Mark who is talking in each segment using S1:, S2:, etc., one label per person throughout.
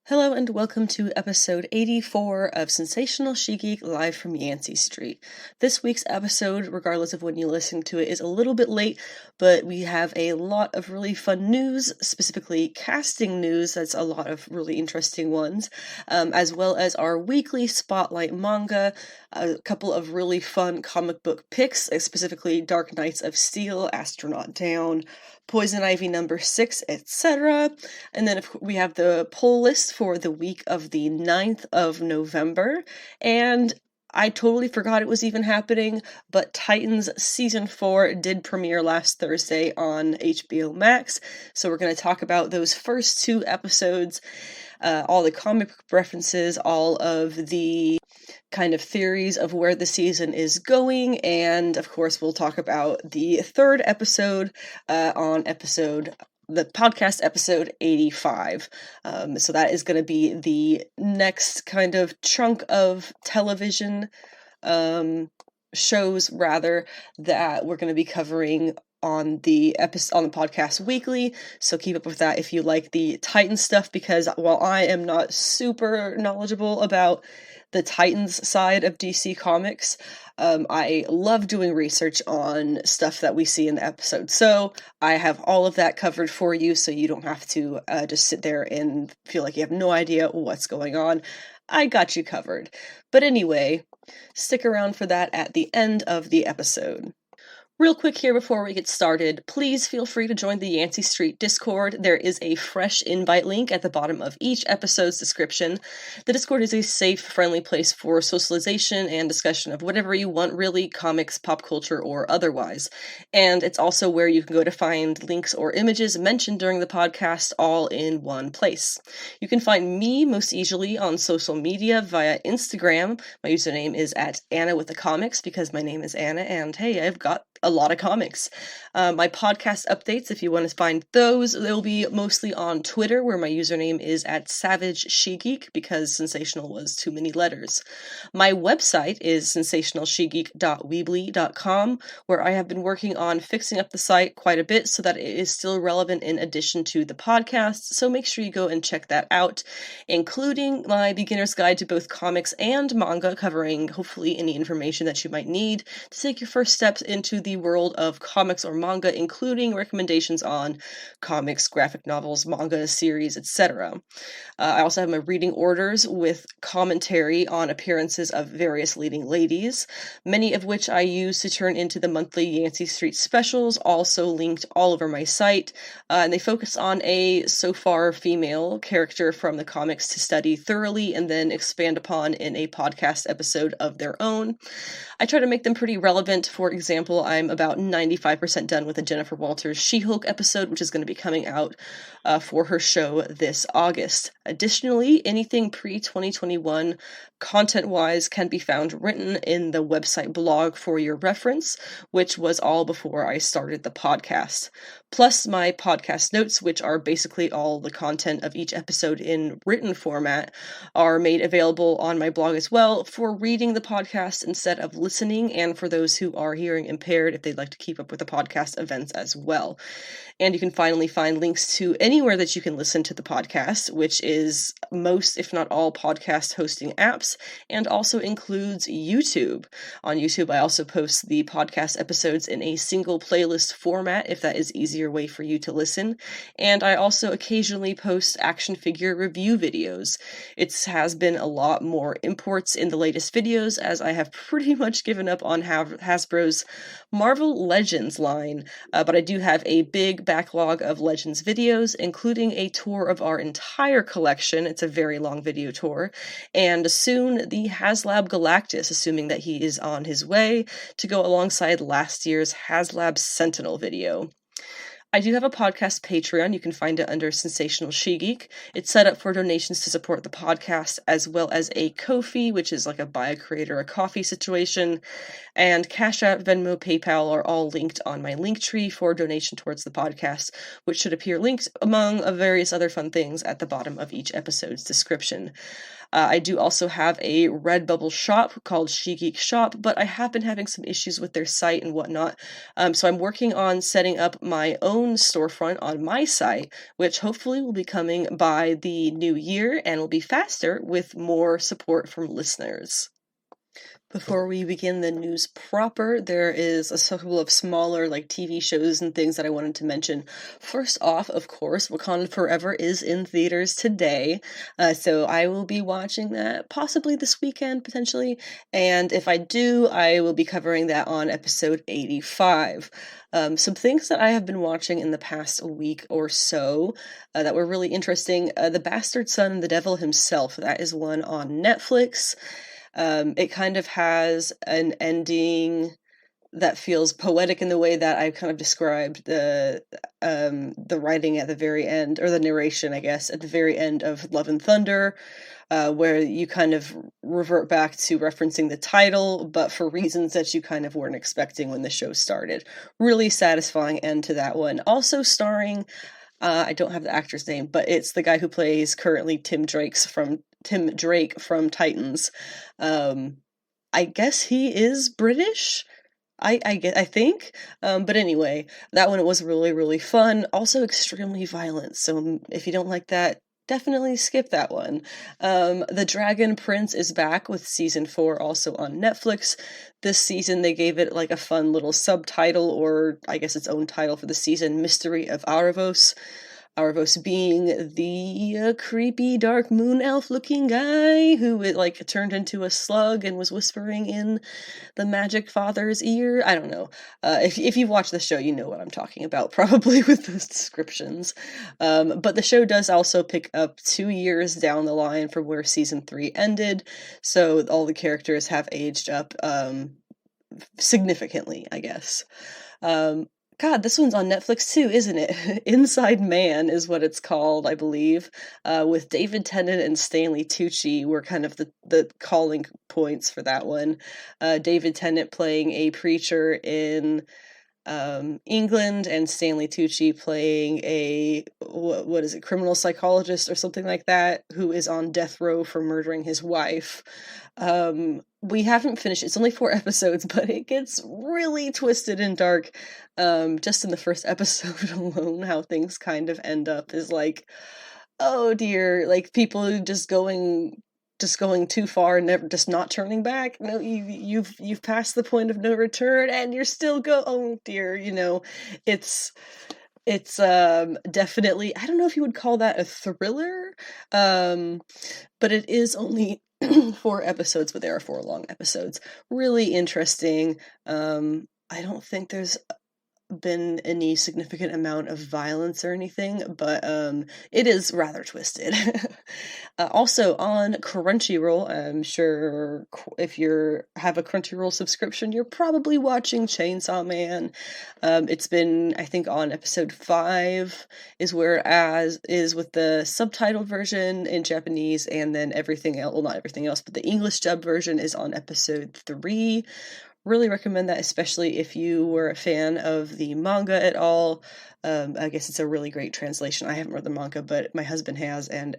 S1: Hello and welcome to episode 84 of Sensational She-Geek live from Yancey Street. This week's episode, regardless of when you listen to it, is a little bit late, but we have a lot of really fun news, specifically casting news. That's a lot of really interesting ones, as well as our weekly Spotlight Manga, a couple of really fun comic book picks, specifically Dark Knights of Steel, Astronaut Down, Poison Ivy number 6, etc. And then we have the poll list for the week of the 9th of November. And I totally forgot it was even happening, but Titans Season 4 did premiere last Thursday on HBO Max. So we're going to talk about those first two episodes, all the comic book references, all of the kind of theories of where the season is going, and of course we'll talk about the third episode on the podcast episode 85. So that is going to be the next kind of chunk of television shows, rather, that we're going to be covering on the podcast weekly, so keep up with that if you like the Titan stuff, because while I am not super knowledgeable about the Titans side of DC Comics, I love doing research on stuff that we see in the episode. So I have all of that covered for you, so you don't have to just sit there and feel like you have no idea what's going on. I got you covered. But anyway, stick around for that at the end of the episode. Real quick here before we get started, please feel free to join the Yancey Street Discord. There is a fresh invite link at the bottom of each episode's description. The Discord is a safe, friendly place for socialization and discussion of whatever you want, really, comics, pop culture, or otherwise. And it's also where you can go to find links or images mentioned during the podcast all in one place. You can find me most easily on social media via Instagram. My username is @AnnaWithTheComics because my name is Anna, and hey, I've got a lot of comics. My podcast updates, if you want to find those, they'll be mostly on Twitter, where my username is @SavageSheGeek, because sensational was too many letters. My website is sensationalshegeek.weebly.com, where I have been working on fixing up the site quite a bit so that it is still relevant in addition to the podcast, so make sure you go and check that out, including my beginner's guide to both comics and manga, covering hopefully any information that you might need to take your first steps into the world of comics or manga, including recommendations on comics, graphic novels, manga, series, etc. I also have my reading orders with commentary on appearances of various leading ladies, many of which I use to turn into the monthly Yancey Street specials, also linked all over my site, and they focus on a so far female character from the comics to study thoroughly and then expand upon in a podcast episode of their own. I try to make them pretty relevant. For example, I'm about 95% done with the Jennifer Walters She-Hulk episode, which is going to be coming out for her show this August. Additionally, anything pre-2021 content-wise can be found written in the website blog for your reference, which was all before I started the podcast. Plus my podcast notes, which are basically all the content of each episode in written format, are made available on my blog as well for reading the podcast instead of listening, and for those who are hearing impaired if they'd like to keep up with the podcast events as well. And you can finally find links to anywhere that you can listen to the podcast, which is most, if not all, podcast hosting apps, and also includes YouTube. On YouTube, I also post the podcast episodes in a single playlist format, if that is easier way for you to listen. And I also occasionally post action figure review videos. It has been a lot more imports in the latest videos, as I have pretty much given up on Hasbro's Marvel Legends line, but I do have a big backlog of Legends videos, including a tour of our entire collection. It's a very long video tour, and soon the HasLab Galactus, assuming that he is on his way, to go alongside last year's HasLab Sentinel video. I do have a podcast Patreon. You can find it under Sensational She-Geek. It's set up for donations to support the podcast, as well as a Ko-fi, which is like a buy a creator a coffee situation, and Cash App, Venmo, PayPal are all linked on my link tree for donation towards the podcast, which should appear linked among various other fun things at the bottom of each episode's description. I do also have a Redbubble shop called She-Geek Shop, but I have been having some issues with their site and whatnot, so I'm working on setting up my own own storefront on my site, which hopefully will be coming by the new year and will be faster with more support from listeners. Before we begin the news proper, there is a couple of smaller TV shows and things that I wanted to mention. First off, of course, Wakanda Forever is in theaters today, so I will be watching that possibly this weekend, potentially, and if I do, I will be covering that on episode 85. Some things that I have been watching in the past week or so that were really interesting. The Bastard Son and the Devil Himself, that is one on Netflix. It kind of has an ending that feels poetic in the way that I kind of described the writing at the very end, or the narration, I guess, at the very end of Love and Thunder, where you kind of revert back to referencing the title, but for reasons that you kind of weren't expecting when the show started. Really satisfying end to that one. Also starring, I don't have the actor's name, but it's the guy who plays currently Tim Drake from Titans. I guess he is British. I think. But anyway, that one was really, really fun. Also extremely violent. So if you don't like that, definitely skip that one. The Dragon Prince is back with season 4 also on Netflix. This season they gave it a fun little subtitle, or I guess its own title for the season, Mystery of Aravos. Aravos being the creepy dark moon elf looking guy who turned into a slug and was whispering in the Magic Father's ear. I don't know. If you've watched the show, you know what I'm talking about, probably with those descriptions. But the show does also pick up 2 years down the line from where season 3 ended, so all the characters have aged up significantly, I guess. God, this one's on Netflix too, isn't it? Inside Man is what it's called, I believe, with David Tennant and Stanley Tucci were kind of the calling points for that one. David Tennant playing a preacher in England, and Stanley Tucci playing a, what is it, criminal psychologist or something like that, who is on death row for murdering his wife. We haven't finished, it's only 4 episodes, but it gets really twisted and dark. Just in the first episode alone, how things kind of end up is oh dear, people just going too far and never, just not turning back. No, you've passed the point of no return and you're still oh dear, it's definitely, I don't know if you would call that a thriller, but it is only 4 episodes, but there are 4 long episodes. Really interesting. I don't think there's been any significant amount of violence or anything, but it is rather twisted. Also on Crunchyroll, I'm sure if you have a Crunchyroll subscription, you're probably watching Chainsaw Man. It's been, I think, on episode 5 is with the subtitled version in Japanese, and then everything else, well, not everything else, but the English dub version is on episode 3. Really recommend that, especially if you were a fan of the manga at all. I guess it's a really great translation. I haven't read the manga, but my husband has, and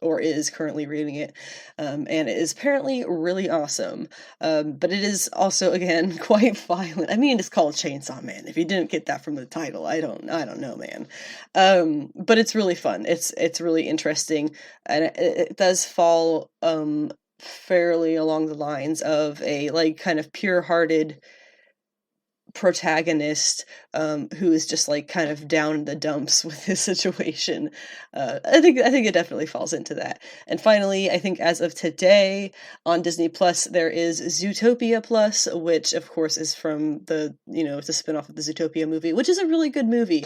S1: or is currently reading it, and it is apparently really awesome. But it is also, again, quite violent. I mean, it's called Chainsaw Man. If you didn't get that from the title, I don't know, man. But it's really fun. It's really interesting, and it does fall fairly along the lines of a kind of pure-hearted protagonist who is just kind of down in the dumps with his situation. I think it definitely falls into that. And finally, I think as of today on Disney Plus, there is Zootopia Plus, which of course is from it's a spin-off of the Zootopia movie, which is a really good movie.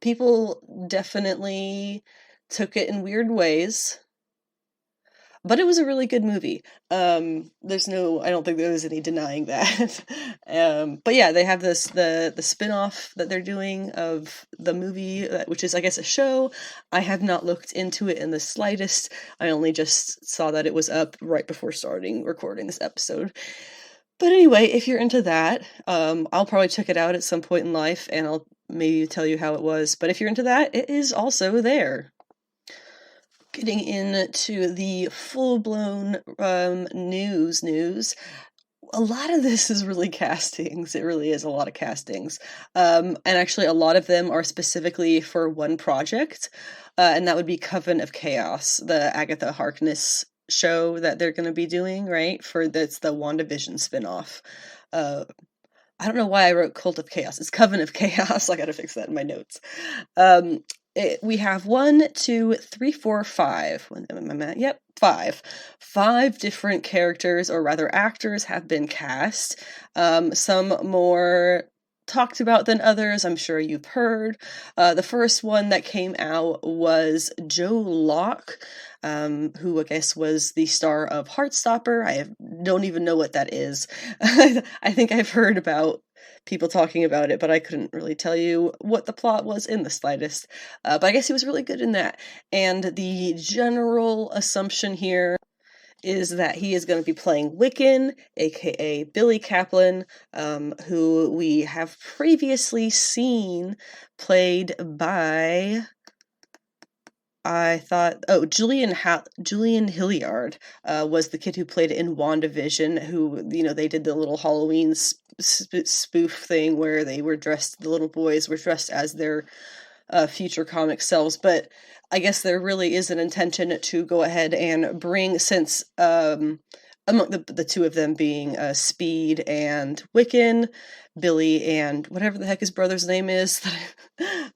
S1: People definitely took it in weird ways, but it was a really good movie. I don't think there was any denying that. But yeah, they have the spin-off that they're doing of the movie, which is, I guess, a show. I have not looked into it in the slightest. I only just saw that it was up right before starting recording this episode. But anyway, if you're into that, I'll probably check it out at some point in life, and I'll maybe tell you how it was. But if you're into that, it is also there. Getting into the full-blown news, A lot of this is really castings. It really is a lot of castings. And actually a lot of them are specifically for one project, and that would be Coven of Chaos, the Agatha Harkness show that they're going to be doing, right? That's the WandaVision spinoff. I don't know why I wrote Cult of Chaos. It's Coven of Chaos. I gotta fix that in my notes. We have 1, 2, 3, 4, 5. When am I at? Yep, 5. 5 different characters, or rather actors, have been cast. Some more talked about than others, I'm sure you've heard. The first one that came out was Joe Locke, who I guess was the star of Heartstopper. Don't even know what that is. I think I've heard about people talking about it, but I couldn't really tell you what the plot was in the slightest. But I guess he was really good in that. And the general assumption here is that he is going to be playing Wiccan, aka Billy Kaplan, who we have previously seen played by, Julian Hilliard was the kid who played in WandaVision, who, they did the little Halloween spoof thing where the little boys were dressed as their future comic selves. But I guess there really is an intention to go ahead and bring, since among the two of them being Speed and Wiccan, Billy and whatever the heck his brother's name is,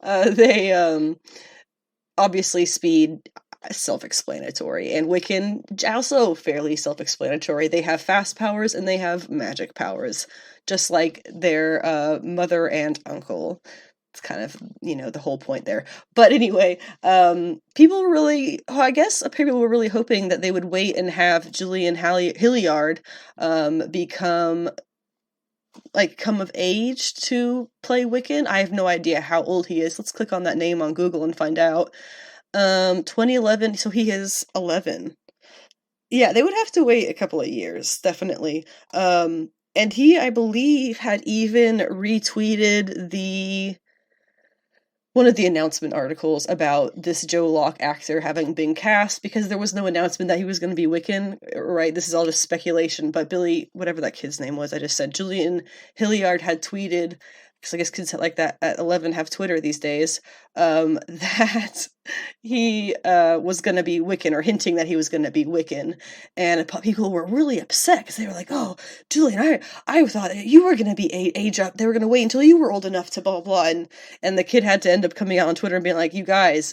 S1: they obviously Speed, self-explanatory, and Wiccan, also fairly self-explanatory. They have fast powers and they have magic powers, just like their mother and uncle. It's kind of, the whole point there. But anyway, people were really hoping that they would wait and have Julian Hilliard come of age to play Wiccan. I have no idea how old he is. Let's click on that name on Google and find out. 2011, so he is 11. Yeah, they would have to wait a couple of years, definitely. And he, I believe, had even retweeted one of the announcement articles about this Joe Locke actor having been cast, because there was no announcement that he was going to be Wiccan, right? This is all just speculation, but Billy, whatever that kid's name was, I just said, Julian Hilliard had tweeted, because I guess kids like that at 11 have Twitter these days, that he was going to be Wiccan, or hinting that he was going to be Wiccan, and people were really upset, because they were like, oh, Julian, I thought you were going to be age up, they were going to wait until you were old enough to blah, blah, blah, and the kid had to end up coming out on Twitter and being like, you guys,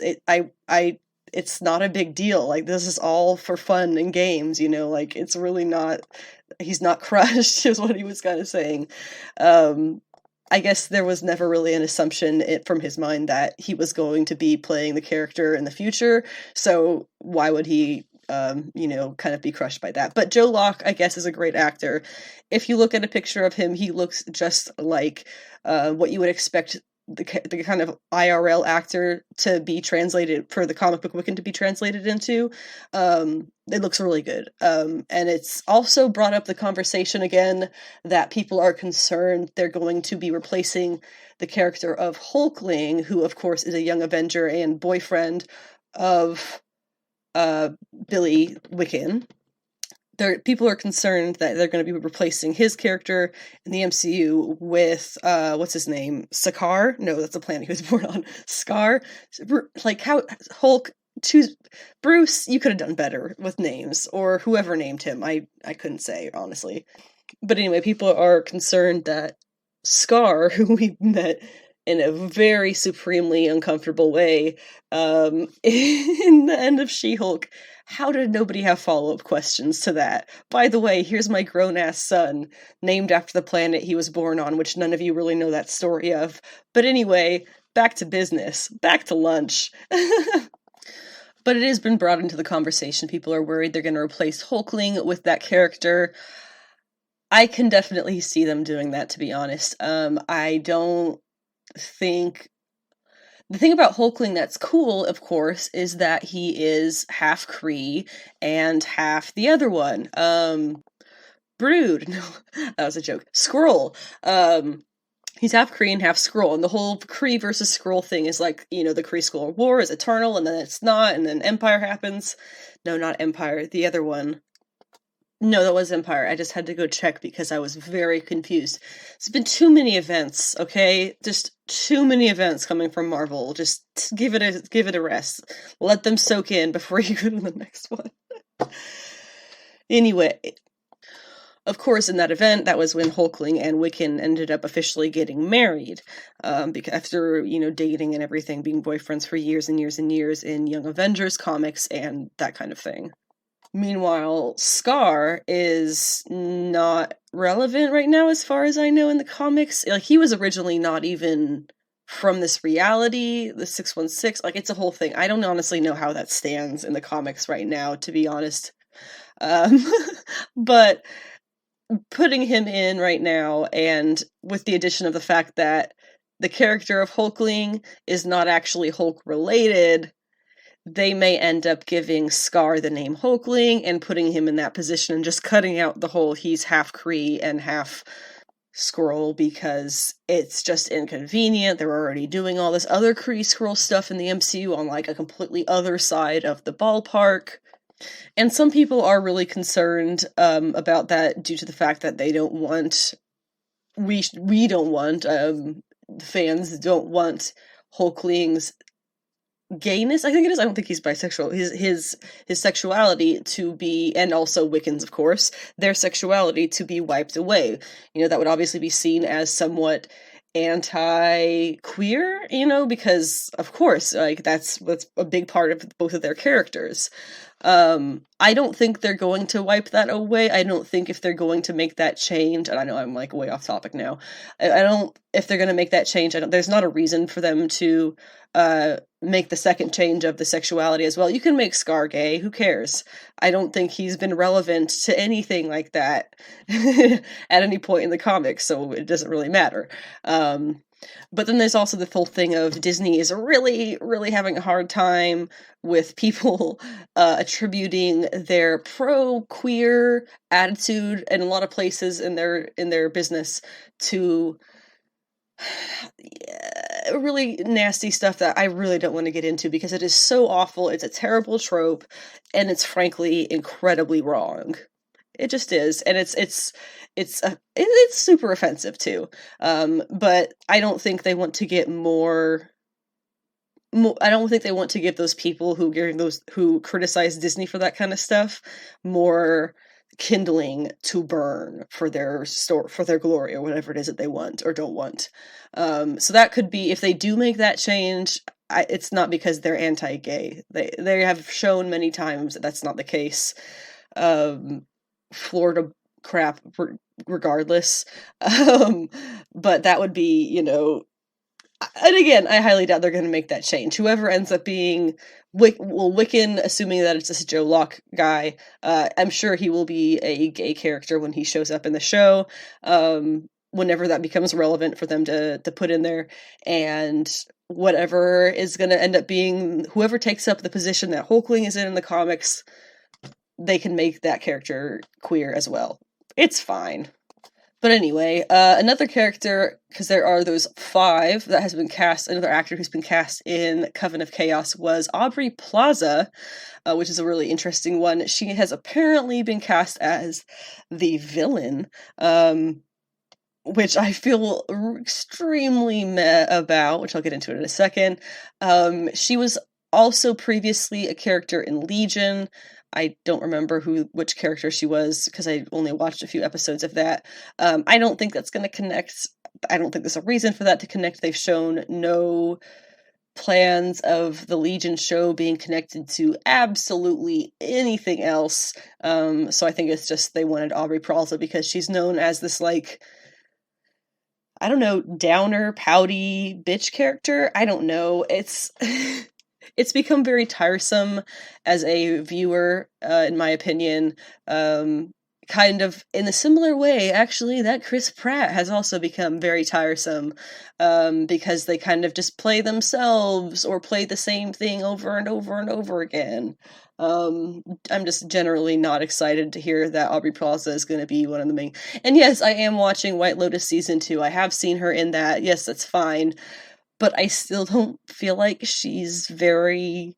S1: it's not a big deal, like, this is all for fun and games, like, it's really not, he's not crushed, is what he was kind of saying. I guess there was never really an assumption from his mind that he was going to be playing the character in the future, so why would he, kind of be crushed by that? But Joe Locke, I guess, is a great actor. If you look at a picture of him, he looks just like what you would expect the kind of IRL actor to be translated, for the comic book Wiccan to be translated into. It looks really good. And it's also brought up the conversation again that people are concerned they're going to be replacing the character of Hulkling, who of course is a young Avenger and boyfriend of Billy Wiccan. People are concerned that they're going to be replacing his character in the MCU with, what's his name? Sakaar? No, that's the planet he was born on. Scar? Like, how Hulk, Bruce, you could have done better with names, or whoever named him. I couldn't say, honestly. But anyway, people are concerned that Scar, who we met in a very supremely uncomfortable way, in the end of She-Hulk, how did nobody have follow-up questions to that? By the way, here's my grown-ass son, named after the planet he was born on, which none of you really know that story of. But anyway, back to business. Back to lunch. But it has been brought into the conversation. People are worried they're going to replace Hulkling with that character. I can definitely see them doing that, to be honest. I don't think... The thing about Hulkling that's cool, of course, is that he is half Kree and half the other one. Brood. No, that was a joke. Skrull. He's half Kree and half Skrull, and the whole Kree versus Skrull thing is like, the Kree-Skrull War is eternal, and then it's not, and then Empire happens. No, not Empire, the other one. No, that was Empire. I just had to go check because I was very confused. It's been too many events, okay? Just too many events coming from Marvel. Just give it a rest. Let them soak in before you go to the next one. Anyway, of course, in that event, that was when Hulkling and Wiccan ended up officially getting married. Because after, dating and everything, being boyfriends for years and years and years in Young Avengers comics and that kind of thing. Meanwhile, Scar is not relevant right now as far as I know in the comics. Like, he was originally not even from this reality, the 616. Like, it's a whole thing. I don't honestly know how that stands in the comics right now, to be honest. But putting him in right now, and with the addition of the fact that the character of Hulkling is not actually Hulk-related, they may end up giving Scar the name Hulkling and putting him in that position and just cutting out the whole he's half Kree and half Skrull because it's just inconvenient. They're already doing all this other Kree Skrull stuff in the MCU on like a completely other side of the ballpark. And some people are really concerned about that due to the fact that they don't want, we don't want, fans don't want Hulkling's gayness, I think it is. I don't think he's bisexual. His sexuality to be, and also Wiccans, of course, their sexuality to be wiped away. That would obviously be seen as somewhat anti-queer, because of course, like that's a big part of both of their characters. I don't think they're going to wipe that away. I don't think if they're going to make that change, and I know I'm like way off topic now. I don't, if they're going to make that change, there's not a reason for them to make the second change of the sexuality as well. You can make Scar gay, who cares? I don't think he's been relevant to anything like that at any point in the comics, so it doesn't really matter. But then there's also the whole thing of Disney is really, really having a hard time with people attributing their pro-queer attitude in a lot of places in their business to really nasty stuff that I really don't want to get into because it is so awful. It's a terrible trope, and it's frankly incredibly wrong. It just is, and it's super offensive too. But I don't think they want to get more. I don't think they want to give those people who criticize Disney for that kind of stuff more kindling to burn for their glory or whatever it is that they want or don't want. So that could be, if they do make that change, it's not because they're anti-gay. They have shown many times that that's not the case. Florida crap regardless. But that would be, and again, I highly doubt they're going to make that change. Whoever ends up being Wiccan, assuming that it's this Joe Locke guy, I'm sure he will be a gay character when he shows up in the show, whenever that becomes relevant for them to put in there. And whatever is going to end up being, whoever takes up the position that Hulkling is in the comics, they can make that character queer as well. It's fine. But anyway, another character, because there are those 5 that has been cast, another actor who's been cast in Coven of Chaos was Aubrey Plaza, which is a really interesting one. She has apparently been cast as the villain, which I feel extremely meh about, which I'll get into in a second. She was also previously a character in Legion. I don't remember which character she was because I only watched a few episodes of that. I don't think that's going to connect. I don't think there's a reason for that to connect. They've shown no plans of the Legion show being connected to absolutely anything else. So I think it's just they wanted Aubrey Plaza because she's known as this, like, I don't know, downer, pouty bitch character. I don't know. It's it's become very tiresome as a viewer, in my opinion. Kind of in a similar way, actually, that Chris Pratt has also become very tiresome, because they kind of just play themselves or play the same thing over and over and over again. I'm just generally not excited to hear that Aubrey Plaza is going to be one of the main. And yes, I am watching White Lotus Season 2. I have seen her in that. Yes, that's fine. But I still don't feel like she's very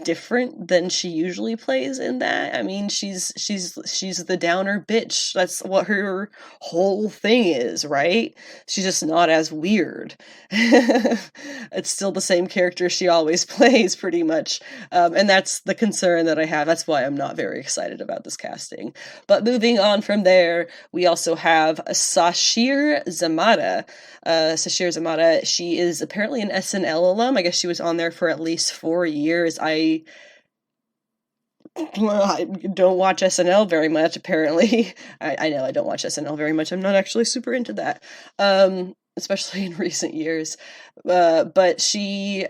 S1: different than she usually plays in that. I mean, she's the downer bitch. That's what her whole thing is, right? She's just not as weird. It's still the same character she always plays, pretty much. And that's the concern that I have. That's why I'm not very excited about this casting. But moving on from there, we also have Sashir Zamata. Sashir Zamata, she is apparently an SNL alum. I guess she was on there for at least 4 years. I don't watch SNL very much, apparently. I know I don't watch SNL very much. I'm not actually super into that, especially in recent years. But she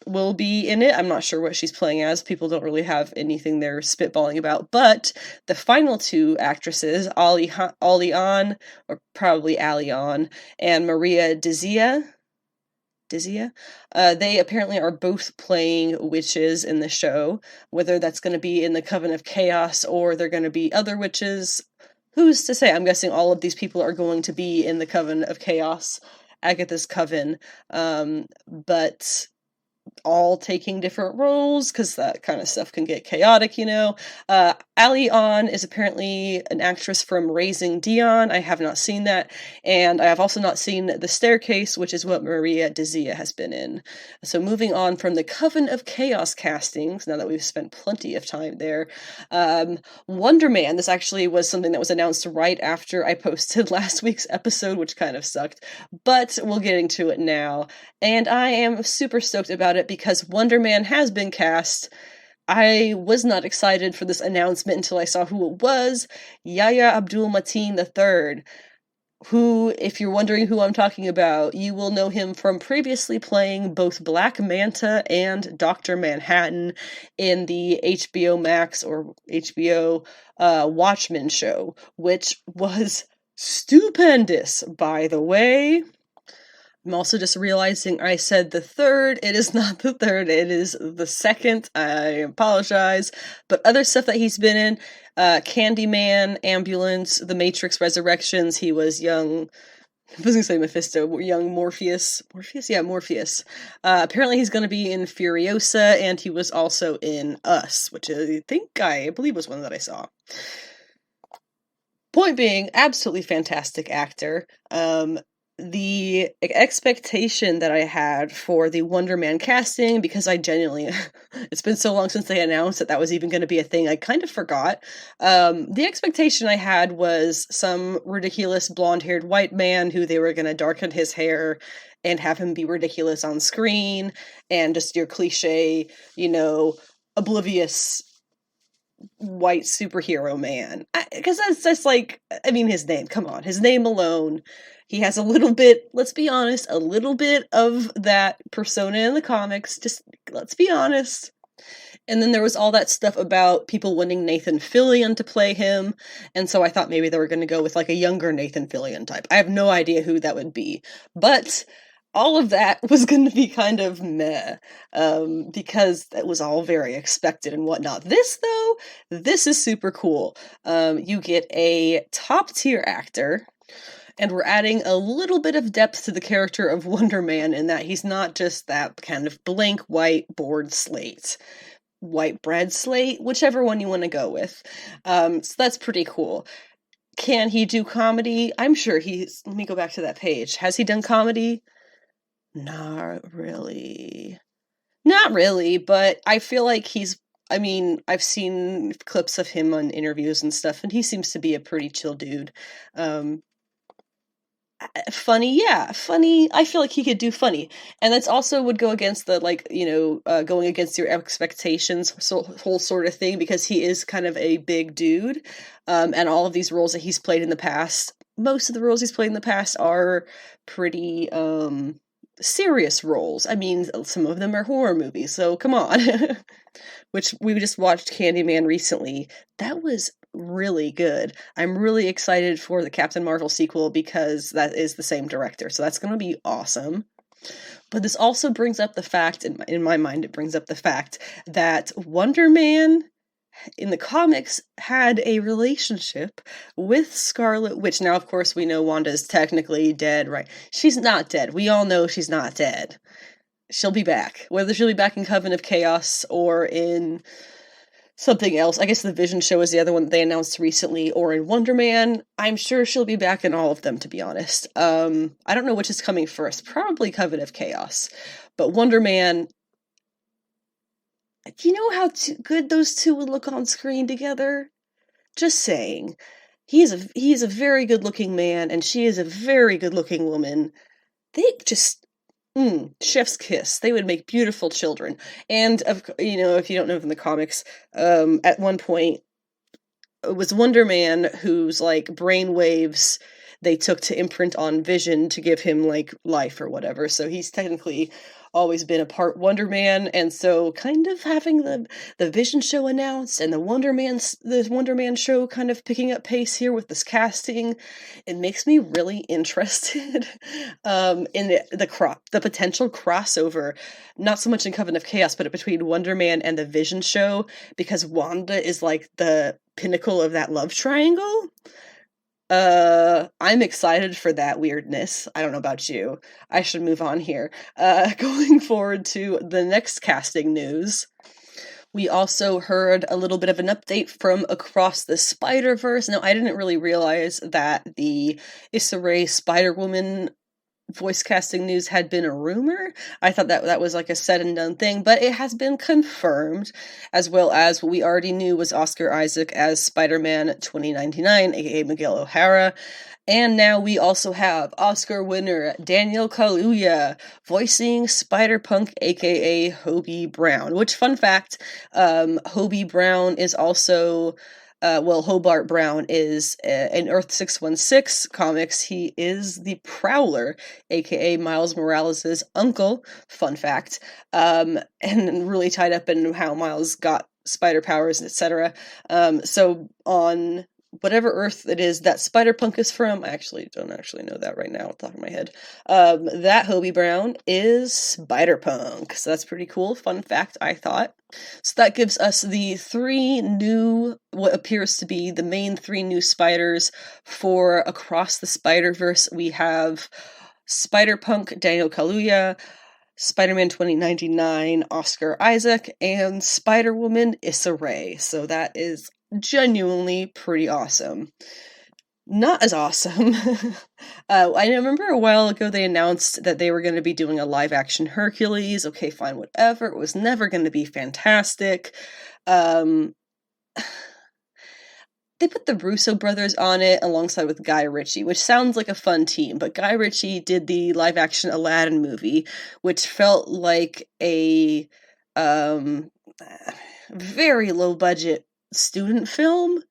S1: will be in it. I'm not sure what she's playing as. People don't really have anything they're spitballing about. But the final two actresses, Alian, or probably Alian, and Maria Dizia, they apparently are both playing witches in the show. Whether that's going to be in the Coven of Chaos or they're going to be other witches, who's to say? I'm guessing all of these people are going to be in the Coven of Chaos, Agatha's coven, but all taking different roles, because that kind of stuff can get chaotic, you know. Ali On is apparently an actress from Raising Dion. I have not seen that, and I have also not seen The Staircase, which is what Maria Dizia has been in. So moving on from the Coven of Chaos castings, now that we've spent plenty of time there, Wonder Man, this actually was something that was announced right after I posted last week's episode, which kind of sucked, but we'll get into it now, and I am super stoked about it because Wonder Man has been cast. I was not excited for this announcement until I saw who it was. Yahya Abdul-Mateen III, who, if you're wondering who I'm talking about, you will know him from previously playing both Black Manta and Dr. Manhattan in the HBO Max or HBO Watchmen show, which was stupendous, by the way. I'm also just realizing I said the third. It is not the third, it is the second. I apologize. But other stuff that he's been in, Candyman, Ambulance, The Matrix Resurrections, he was young, I was gonna say Mephisto, young Morpheus. Morpheus? Yeah, Morpheus. Apparently he's gonna be in Furiosa, and he was also in Us, which I believe was one that I saw. Point being, absolutely fantastic actor. The expectation that I had for the Wonder Man casting, because I genuinely, it's been so long since they announced that was even going to be a thing, I kind of forgot. The expectation I had was some ridiculous blonde-haired white man who they were going to darken his hair and have him be ridiculous on screen, and just your cliche, you know, oblivious white superhero man. Because that's just like, I mean, his name, come on, his name alone. He has a little bit, let's be honest, a little bit of that persona in the comics, just let's be honest. And then there was all that stuff about people wanting Nathan Fillion to play him, and so I thought maybe they were going to go with like a younger Nathan Fillion type. I have no idea who that would be, but all of that was going to be kind of meh, because that was all very expected and whatnot. This, though, this is super cool. You get a top-tier actor, and we're adding a little bit of depth to the character of Wonder Man in that he's not just that kind of blank white board slate. White bread slate, whichever one you want to go with. So that's pretty cool. Can he do comedy? I'm sure he's... Let me go back to that page. Has he done comedy? Not really. Not really, but I feel like he's... I mean, I've seen clips of him on interviews and stuff, and he seems to be a pretty chill dude. Funny, yeah, funny. I feel like he could do funny, and that's also would go against the, like, you know, going against your expectations whole sort of thing, because he is kind of a big dude, and all of these roles that he's played in the past, most of the roles he's played in the past are pretty serious roles. I mean, some of them are horror movies, so come on. Which we just watched Candyman recently. That was really good. I'm really excited for the Captain Marvel sequel because that is the same director, so that's going to be awesome. But this also brings up the fact, in my mind, it brings up the fact that Wonder Man in the comics had a relationship with Scarlet Witch. Now, of course, we know Wanda is technically dead, right? She's not dead. We all know she's not dead. she'll be back. Whether she'll be back in Coven of Chaos or in something else. I guess the Vision show is the other one that they announced recently, or in Wonder Man. I'm sure she'll be back in all of them, to be honest. I don't know which is coming first. Probably Coven of Chaos. But Wonder Man, do you know how good those two would look on screen together? Just saying. He's a very good-looking man, and she is a very good-looking woman. They just... chef's kiss. They would make beautiful children. And, if you don't know from the comics, at one point, it was Wonder Man whose, brain waves they took to imprint on Vision to give him, life or whatever. So he's technically always been a part Wonder Man, and so kind of having the Vision show announced and the Wonder Man show kind of picking up pace here with this casting, it makes me really interested in the potential crossover, not so much in Coven of Chaos, but between Wonder Man and the Vision show, because Wanda is the pinnacle of that love triangle. I'm excited for that weirdness. I don't know about you. I should move on here. Going forward to the next casting news. We also heard a little bit of an update from Across the Spier-Verse. Now, I didn't really realize that the Issa Rae Spider-Woman voice casting news had been a rumor. I thought that was a said and done thing, but it has been confirmed, as well as what we already knew was Oscar Isaac as Spider-Man 2099, aka Miguel O'Hara. And now we also have Oscar winner Daniel Kaluuya voicing Spider-Punk, aka Hobie Brown. Which, fun fact, Hobie Brown is also... Hobart Brown is in Earth 616 comics. He is the Prowler, aka Miles Morales' uncle. Fun fact. And really tied up in how Miles got spider powers, etc. So on whatever Earth it is that Spider-Punk is from, I don't know that right now off the top of my head. That Hobie Brown is Spider-Punk. So that's pretty cool. Fun fact, I thought. So that gives us what appears to be the main 3 new spiders for Across the Spider-Verse. We have Spider-Punk, Daniel Kaluuya, Spider-Man 2099, Oscar Isaac, and Spider-Woman, Issa Rae. So that is genuinely pretty awesome. Not as awesome. I remember a while ago they announced that they were going to be doing a live-action Hercules. Okay, fine, whatever. It was never going to be fantastic. They put the Russo brothers on it alongside with Guy Ritchie, which sounds like a fun team, but Guy Ritchie did the live-action Aladdin movie, which felt like a very low-budget student film,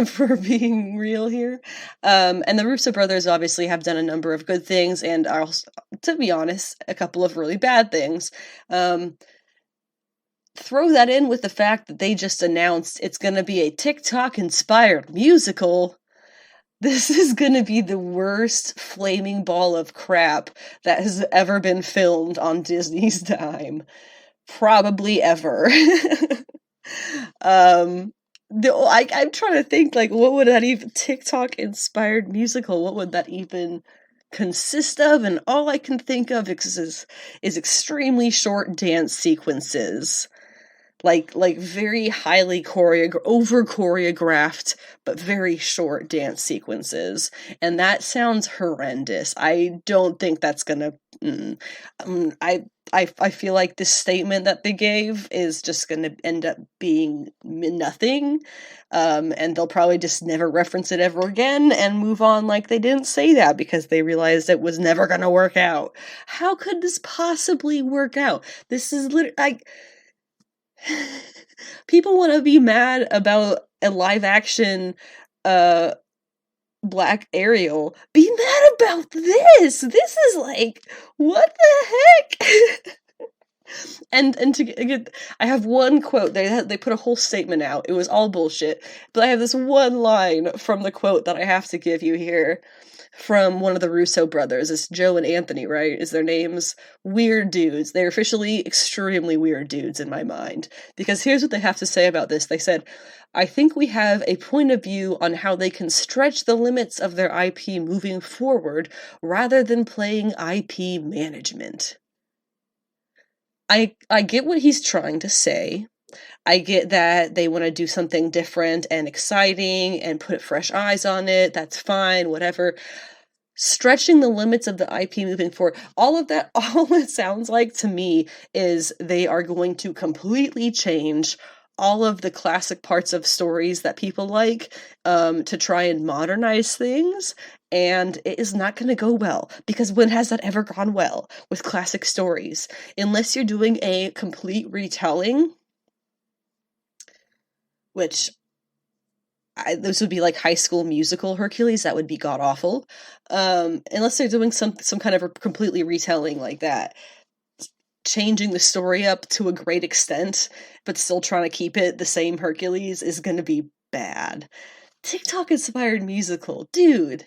S1: for being real here. And the Russo brothers obviously have done a number of good things, and also, to be honest, a couple of really bad things. Throw that in with the fact that they just announced it's going to be a TikTok-inspired musical. This is going to be the worst flaming ball of crap that has ever been filmed on Disney's dime. Probably ever. I'm trying to think, what would that even TikTok-inspired musical, what would that even consist of? And all I can think of is extremely short dance sequences. Very highly over-choreographed, but very short dance sequences. And that sounds horrendous. I don't think that's gonna... I feel like this statement that they gave is just gonna end up being nothing. And they'll probably just never reference it ever again and move on like they didn't say that because they realized it was never gonna work out. How could this possibly work out? This is literally... People want to be mad about a live-action Black Ariel. Be mad about this! This is what the heck? And to get, I have one quote. They put a whole statement out. It was all bullshit. But I have this one line from the quote that I have to give you here. From one of the Russo brothers. It's Joe and Anthony, right? Is their names? Weird dudes. They're officially extremely weird dudes in my mind. Because here's what they have to say about this. They said, I think we have a point of view on how they can stretch the limits of their IP moving forward rather than playing IP management. I get what he's trying to say. I get that they want to do something different and exciting and put fresh eyes on it. That's fine, whatever. Stretching the limits of the IP moving forward, all of that, all it sounds like to me is they are going to completely change all of the classic parts of stories that people like, to try and modernize things, and it is not going to go well, because when has that ever gone well with classic stories? Unless you're doing a complete retelling, which those would be like High School Musical Hercules. That would be god awful. Unless they're doing some kind of a completely retelling like that, changing the story up to a great extent, but still trying to keep it the same Hercules is going to be bad. TikTok inspired musical, dude.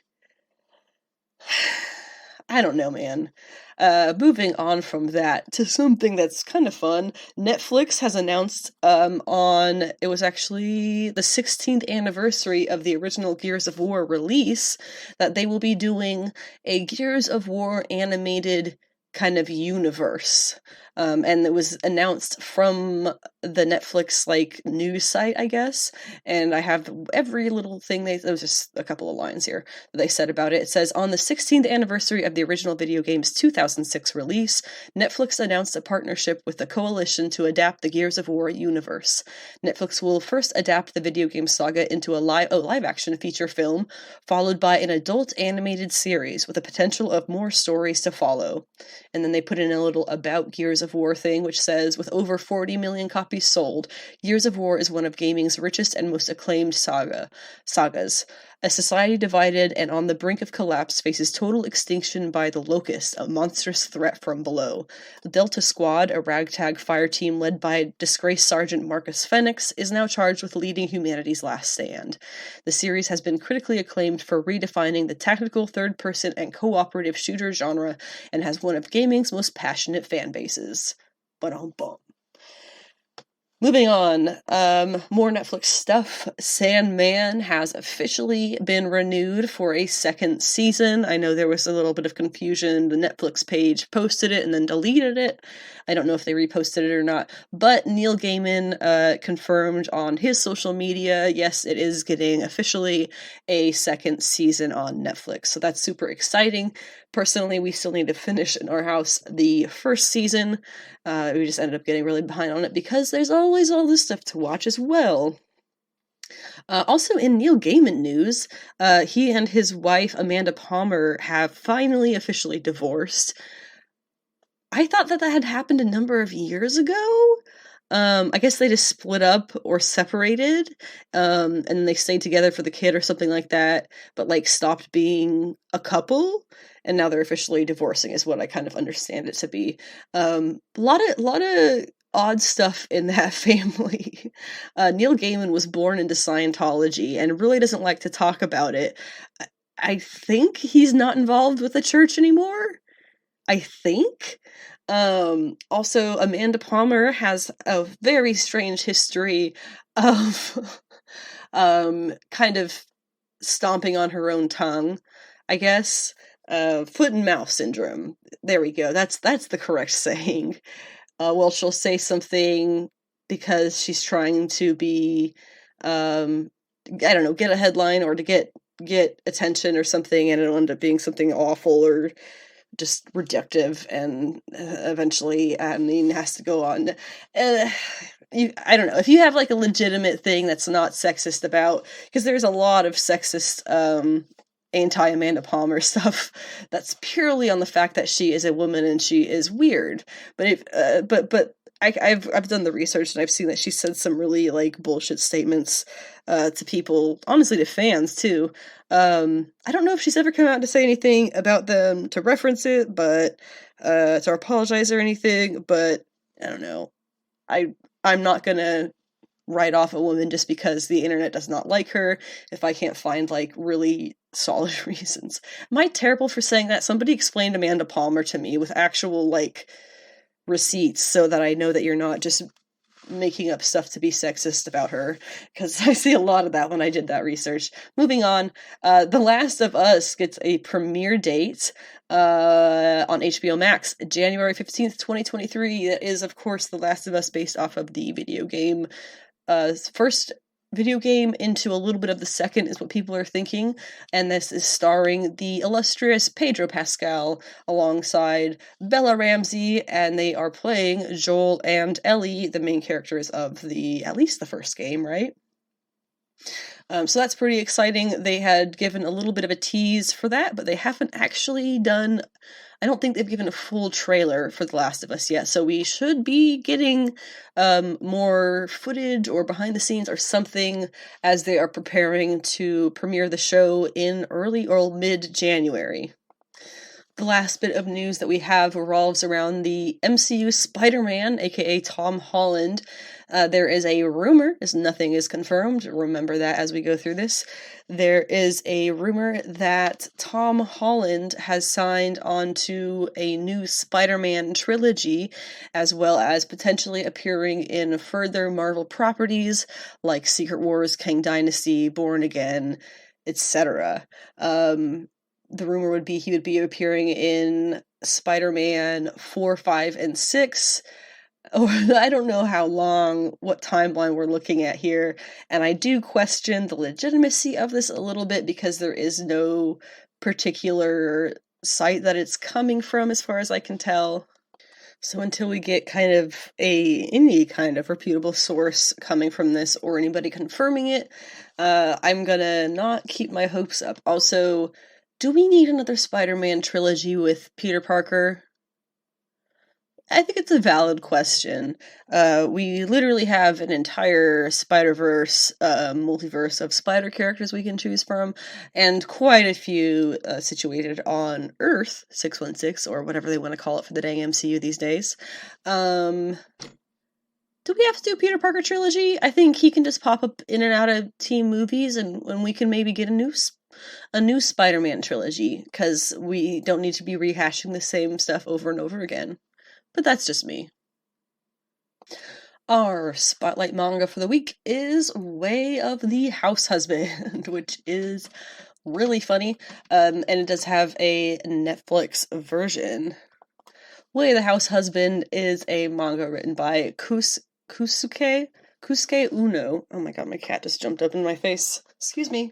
S1: I don't know, man. Moving on from that to something that's kind of fun. Netflix has announced it was actually the 16th anniversary of the original Gears of War release, that they will be doing a Gears of War animated kind of universe. And it was announced from the Netflix news site, I guess. And I have every little thing there was just a couple of lines here that they said about it. It says, on the 16th anniversary of the original video game's 2006 release, Netflix announced a partnership with the Coalition to adapt the Gears of War universe. Netflix will first adapt the video game saga into a live-action feature film, followed by an adult animated series with the potential of more stories to follow. And then they put in a little about Gears of War thing, which says, with over 40 million copies sold, Gears of War is one of gaming's richest and most acclaimed sagas. A society divided and on the brink of collapse faces total extinction by the Locust, a monstrous threat from below. The Delta Squad, a ragtag fire team led by disgraced Sergeant Marcus Fenix, is now charged with leading humanity's last stand. The series has been critically acclaimed for redefining the tactical third-person and cooperative shooter genre and has one of gaming's most passionate fan bases. Ba-dum-bum. Moving on, more Netflix stuff. Sandman has officially been renewed for a second season. I know there was a little bit of confusion. The Netflix page posted it and then deleted it. I don't know if they reposted it or not, but Neil Gaiman confirmed on his social media, yes, it is getting officially a second season on Netflix. So that's super exciting. Personally, we still need to finish in our house the first season. We just ended up getting really behind on it because there's always all this stuff to watch as well. Also in Neil Gaiman news, he and his wife Amanda Palmer have finally officially divorced. I thought that had happened a number of years ago. I guess they just split up or separated, and then they stayed together for the kid or something like that, but stopped being a couple, and now they're officially divorcing is what I kind of understand it to be. A lot of odd stuff in that family. Neil Gaiman was born into Scientology and really doesn't like to talk about it. I think he's not involved with the church anymore. I think. Also, Amanda Palmer has a very strange history of kind of stomping on her own tongue, I guess. Foot and mouth syndrome. There we go. That's the correct saying. Well, she'll say something because she's trying to be, I don't know, get a headline or to get attention or something, and it'll end up being something awful or just reductive, and eventually, has to go on. I don't know, if you have a legitimate thing that's not sexist about, because there's a lot of sexist, anti-Amanda Palmer stuff that's purely on the fact that she is a woman and she is weird. But I've done the research and I've seen that she said some really bullshit statements to people, honestly to fans too. I don't know if she's ever come out to say anything about them to reference it, but to apologize or anything, but I don't know. I'm not gonna write off a woman just because the internet does not like her if I can't find really solid reasons. Am I terrible for saying that? Somebody explained Amanda Palmer to me with actual receipts so that I know that you're not just making up stuff to be sexist about her, because I see a lot of that when I did that research. Moving on, The Last of Us gets a premiere date on HBO Max, January 15th, 2023. That is, of course, The Last of Us, based off of the video game. First video game into a little bit of the second is what people are thinking, and this is starring the illustrious Pedro Pascal alongside Bella Ramsey, and they are playing Joel and Ellie, the main characters of at least the first game, right? So that's pretty exciting. They had given a little bit of a tease for that, but they haven't actually done, I don't think they've given a full trailer for The Last of Us yet, so we should be getting more footage or behind the scenes or something as they are preparing to premiere the show in early or mid-January. The last bit of news that we have revolves around the MCU Spider-Man, aka Tom Holland. There is a rumor, as nothing is confirmed, remember that as we go through this, there is a rumor that Tom Holland has signed on to a new Spider-Man trilogy, as well as potentially appearing in further Marvel properties like Secret Wars, Kang Dynasty, Born Again, etc. The rumor would be he would be appearing in Spider-Man 4, 5, and 6. Or I don't know what timeline we're looking at here, and I do question the legitimacy of this a little bit because there is no particular site that it's coming from as far as I can tell. So until we get any kind of reputable source coming from this or anybody confirming it, I'm gonna not keep my hopes up. Also, do we need another Spider-Man trilogy with Peter Parker? I think it's a valid question. We literally have an entire Spider-Verse, multiverse of spider characters we can choose from, and quite a few situated on Earth 616, or whatever they want to call it for the dang MCU these days. Do we have to do a Peter Parker trilogy? I think he can just pop up in and out of team movies, and we can maybe get a new Spider-Man trilogy, because we don't need to be rehashing the same stuff over and over again. But that's just me. Our Spotlight manga for the week is Way of the Househusband, which is really funny, and it does have a Netflix version. Way of the Househusband is a manga written by Kousuke Oono. Oh my god, my cat just jumped up in my face. Excuse me.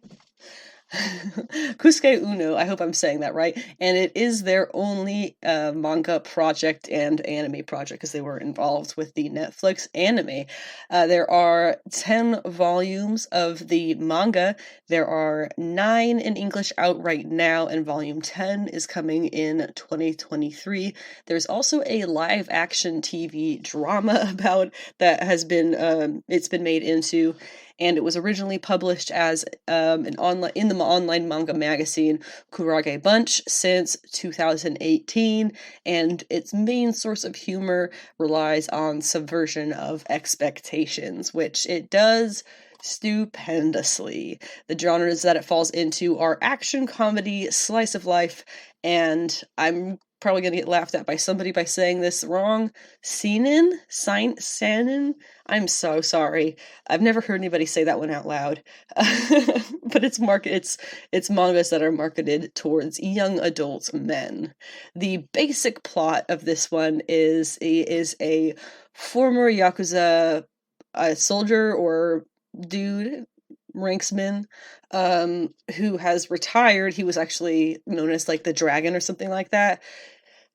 S1: Kousuke Oono, I hope I'm saying that right, and it is their only manga project and anime project, because they were involved with the Netflix anime. There are 10 volumes of the manga. There are 9 in English out right now, and volume 10 is coming in 2023. There's also a live action TV drama about that has been it's been made into, and it was originally published as in the online manga magazine Kurage Bunch since 2018, and its main source of humor relies on subversion of expectations, which it does stupendously. The genres that it falls into are action, comedy, slice of life, and I'm probably going to get laughed at by somebody by saying this wrong. Seinen? I'm so sorry. I've never heard anybody say that one out loud. But it's mangas that are marketed towards young adult men. The basic plot of this one is a former Yakuza soldier or dude, ranksman, who has retired. He was actually known as like the Dragon or something like that,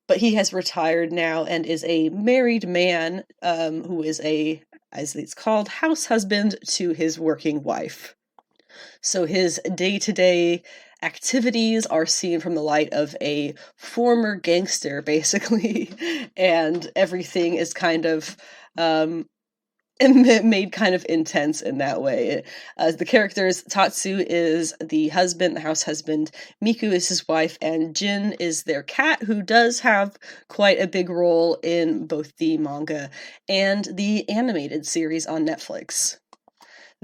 S1: but he has retired now and is a married man, who is as it's called, house husband to his working wife. So his day-to-day activities are seen from the light of a former gangster, basically, and everything is kind of made kind of intense in that way. The characters, Tatsu is the husband, the house husband, Miku is his wife, and Jin is their cat, who does have quite a big role in both the manga and the animated series on Netflix.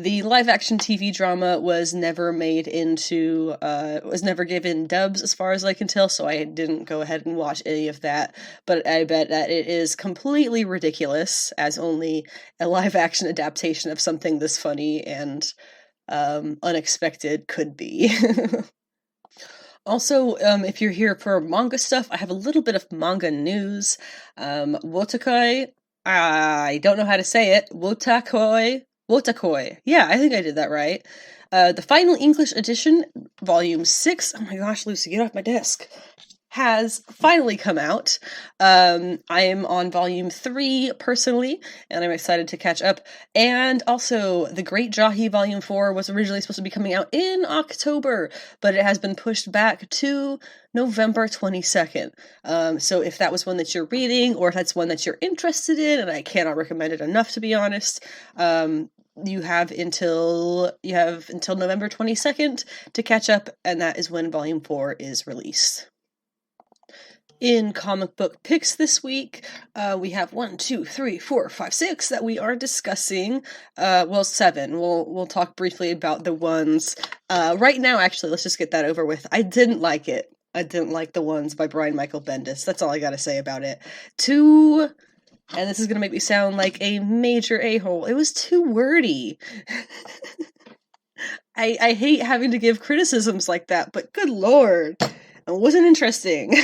S1: The live-action TV drama was never made into, was never given dubs as far as I can tell, so I didn't go ahead and watch any of that, but I bet that it is completely ridiculous, as only a live-action adaptation of something this funny and unexpected could be. Also, if you're here for manga stuff, I have a little bit of manga news. Wotakoi, I don't know how to say it. Wotakoi. Yeah, I think I did that right. The final English edition, volume 6, oh my gosh, Lucy, get off my desk, has finally come out. I am on volume 3 personally, and I'm excited to catch up. And also, The Great Jahi volume 4 was originally supposed to be coming out in October, but it has been pushed back to November 22nd. So if that was one that you're reading, or if that's one that you're interested in, and I cannot recommend it enough to be honest, you have until November 22nd to catch up, and that is when volume 4 is released. In comic book picks this week, we have 1, 2, 3, 4, 5, 6 that we are discussing. Well, 7. We'll talk briefly about The Ones. Right now, actually, let's just get that over with. I didn't like it. I didn't like The Ones by Brian Michael Bendis. That's all I gotta say about it. 2, and this is gonna make me sound like a major a-hole, it was too wordy. I hate having to give criticisms like that, but good lord, it wasn't interesting.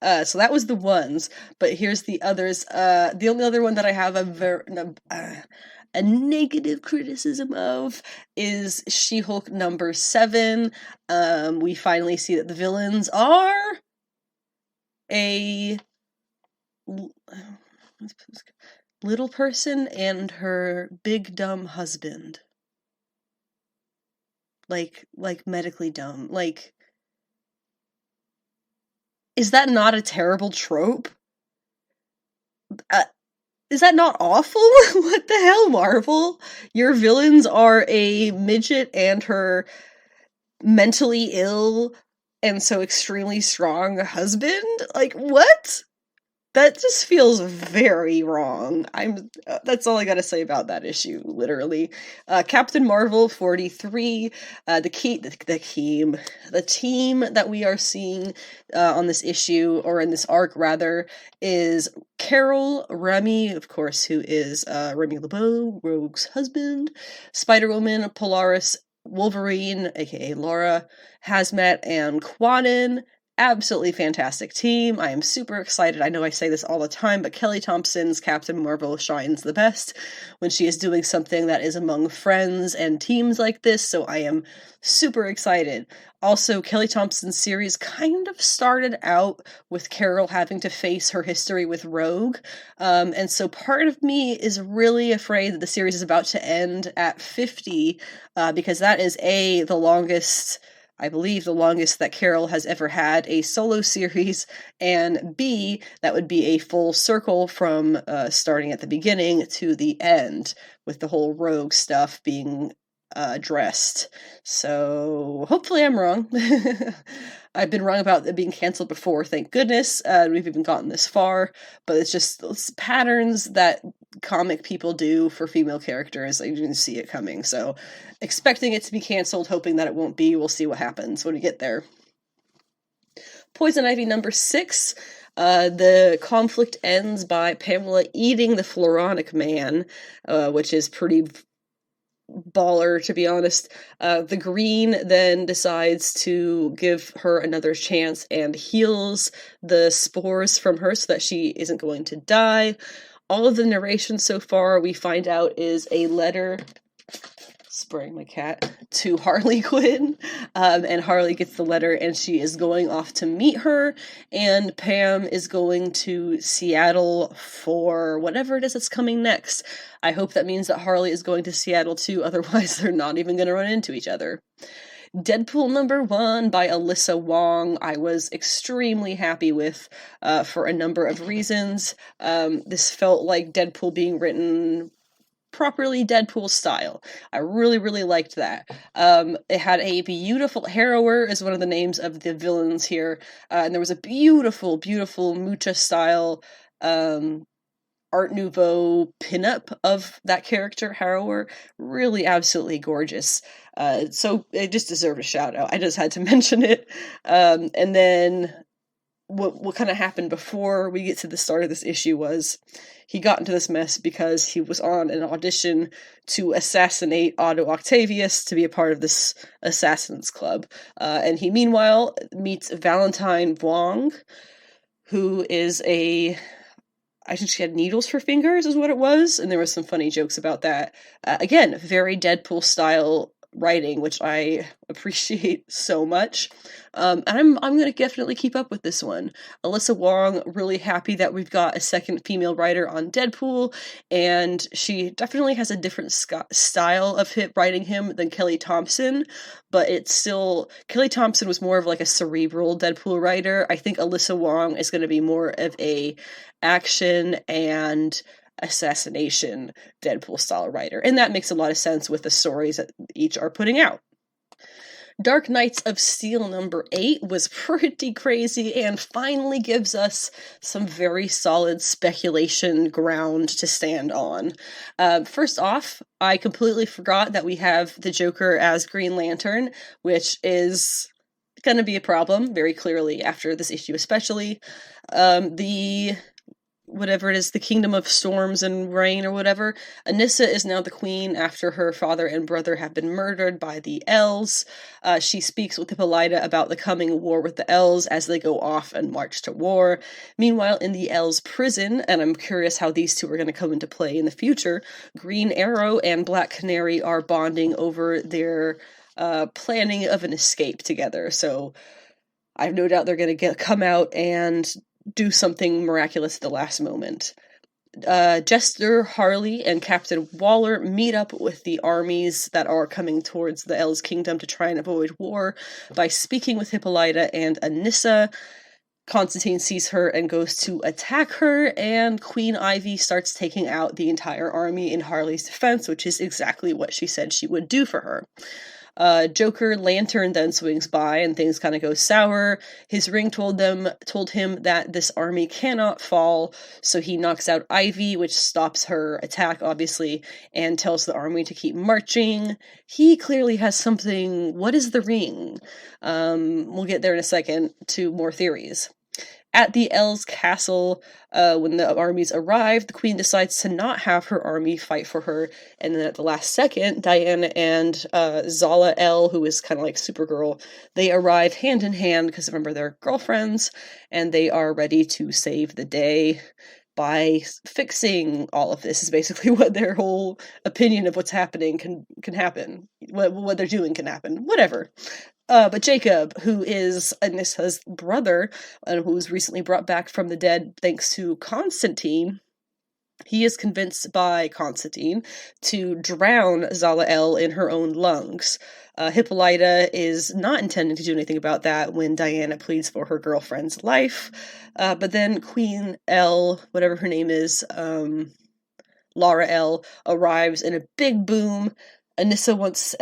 S1: So that was The Ones, but here's the others. The only other one that I have a negative criticism of is She-Hulk number 7. We finally see that the villains are a little person and her big dumb husband. Like medically dumb. Like, is that not a terrible trope? Is that not awful? What the hell, Marvel? Your villains are a midget and her mentally ill and so extremely strong husband? Like, what? That just feels very wrong. That's all I gotta say about that issue, literally. Captain Marvel 43, the team that we are seeing on this issue, or in this arc rather, is Carol, Remy, of course, who is Remy LeBeau, Rogue's husband, Spider-Woman, Polaris, Wolverine, aka Laura, Hazmat, and Quaden. Absolutely fantastic team. I am super excited. I know I say this all the time, but Kelly Thompson's Captain Marvel shines the best when she is doing something that is among friends and teams like this, so I am super excited. Also, Kelly Thompson's series kind of started out with Carol having to face her history with Rogue, and so part of me is really afraid that the series is about to end at 50, because that is the longest, I believe, the longest that Carol has ever had a solo series, and B, that would be a full circle from starting at the beginning to the end, with the whole Rogue stuff being addressed. So, hopefully I'm wrong. I've been wrong about it being cancelled before, thank goodness. We've even gotten this far, but it's patterns that comic people do for female characters. I didn't see it coming, so expecting it to be cancelled, hoping that it won't be. We'll see what happens when we get there. Poison Ivy number 6. The conflict ends by Pamela eating the Floronic Man, which is pretty baller, to be honest. The Green then decides to give her another chance and heals the spores from her so that she isn't going to die. All of the narration so far, we find out, is a letter, spraying my cat, to Harley Quinn, and Harley gets the letter and she is going off to meet her, and Pam is going to Seattle for whatever it is that's coming next. I hope that means that Harley is going to Seattle too, otherwise they're not even going to run into each other. Deadpool number 1 by Alyssa Wong, I was extremely happy with, for a number of reasons. This felt like Deadpool being written properly Deadpool style. I really, really liked that. It had a beautiful, Harrower is one of the names of the villains here, and there was a beautiful, beautiful Mucha style Art Nouveau pinup of that character, Harrower. Really absolutely gorgeous. So it just deserved a shout out. I just had to mention it. And then what kind of happened before we get to the start of this issue was he got into this mess because he was on an audition to assassinate Otto Octavius to be a part of this assassins club. And he meanwhile meets Valentine Wong, who is I think she had needles for fingers is what it was, and there was some funny jokes about that. Again, very Deadpool style writing, which I appreciate so much. And I'm going to definitely keep up with this one. Alyssa Wong, really happy that we've got a second female writer on Deadpool, and she definitely has a different style of writing him than Kelly Thompson, but it's still, Kelly Thompson was more of like a cerebral Deadpool writer. I think Alyssa Wong is going to be more of a action and assassination Deadpool style writer, and that makes a lot of sense with the stories that each are putting out. Dark Knights of Steel number 8 was pretty crazy and finally gives us some very solid speculation ground to stand on. First off, I completely forgot that we have the Joker as Green Lantern, which is going to be a problem very clearly after this issue especially. Whatever it is, the Kingdom of Storms and Rain or whatever, Anissa is now the queen after her father and brother have been murdered by the Elves. She speaks with Hippolyta about the coming war with the Elves as they go off and march to war. Meanwhile, in the Elves' prison, and I'm curious how these two are going to come into play in the future, Green Arrow and Black Canary are bonding over their planning of an escape together. So I have no doubt they're going to come out and do something miraculous at the last moment. Jester, Harley, and Captain Waller meet up with the armies that are coming towards the Elves' Kingdom to try and avoid war by speaking with Hippolyta and Anissa. Constantine sees her and goes to attack her, and Queen Ivy starts taking out the entire army in Harley's defense, which is exactly what she said she would do for her. Joker Lantern then swings by and things kind of go sour. His ring told him that this army cannot fall, so he knocks out Ivy, which stops her attack, obviously, and tells the army to keep marching. He clearly has something. What is the ring? We'll get there in a second to more theories. At the Elves' castle, when the armies arrive, the queen decides to not have her army fight for her, and then at the last second, Diana and Zala El, who is kind of like Supergirl, they arrive hand in hand, because remember, they're girlfriends, and they are ready to save the day by fixing all of this, is basically what their whole opinion of what's happening can happen. What they're doing can happen. Whatever. But Jacob, who is Anissa's brother, and who was recently brought back from the dead thanks to Constantine, he is convinced by Constantine to drown Zala El in her own lungs. Hippolyta is not intending to do anything about that when Diana pleads for her girlfriend's life. But then Queen L, whatever her name is, Lara L, arrives in a big boom. Anissa wants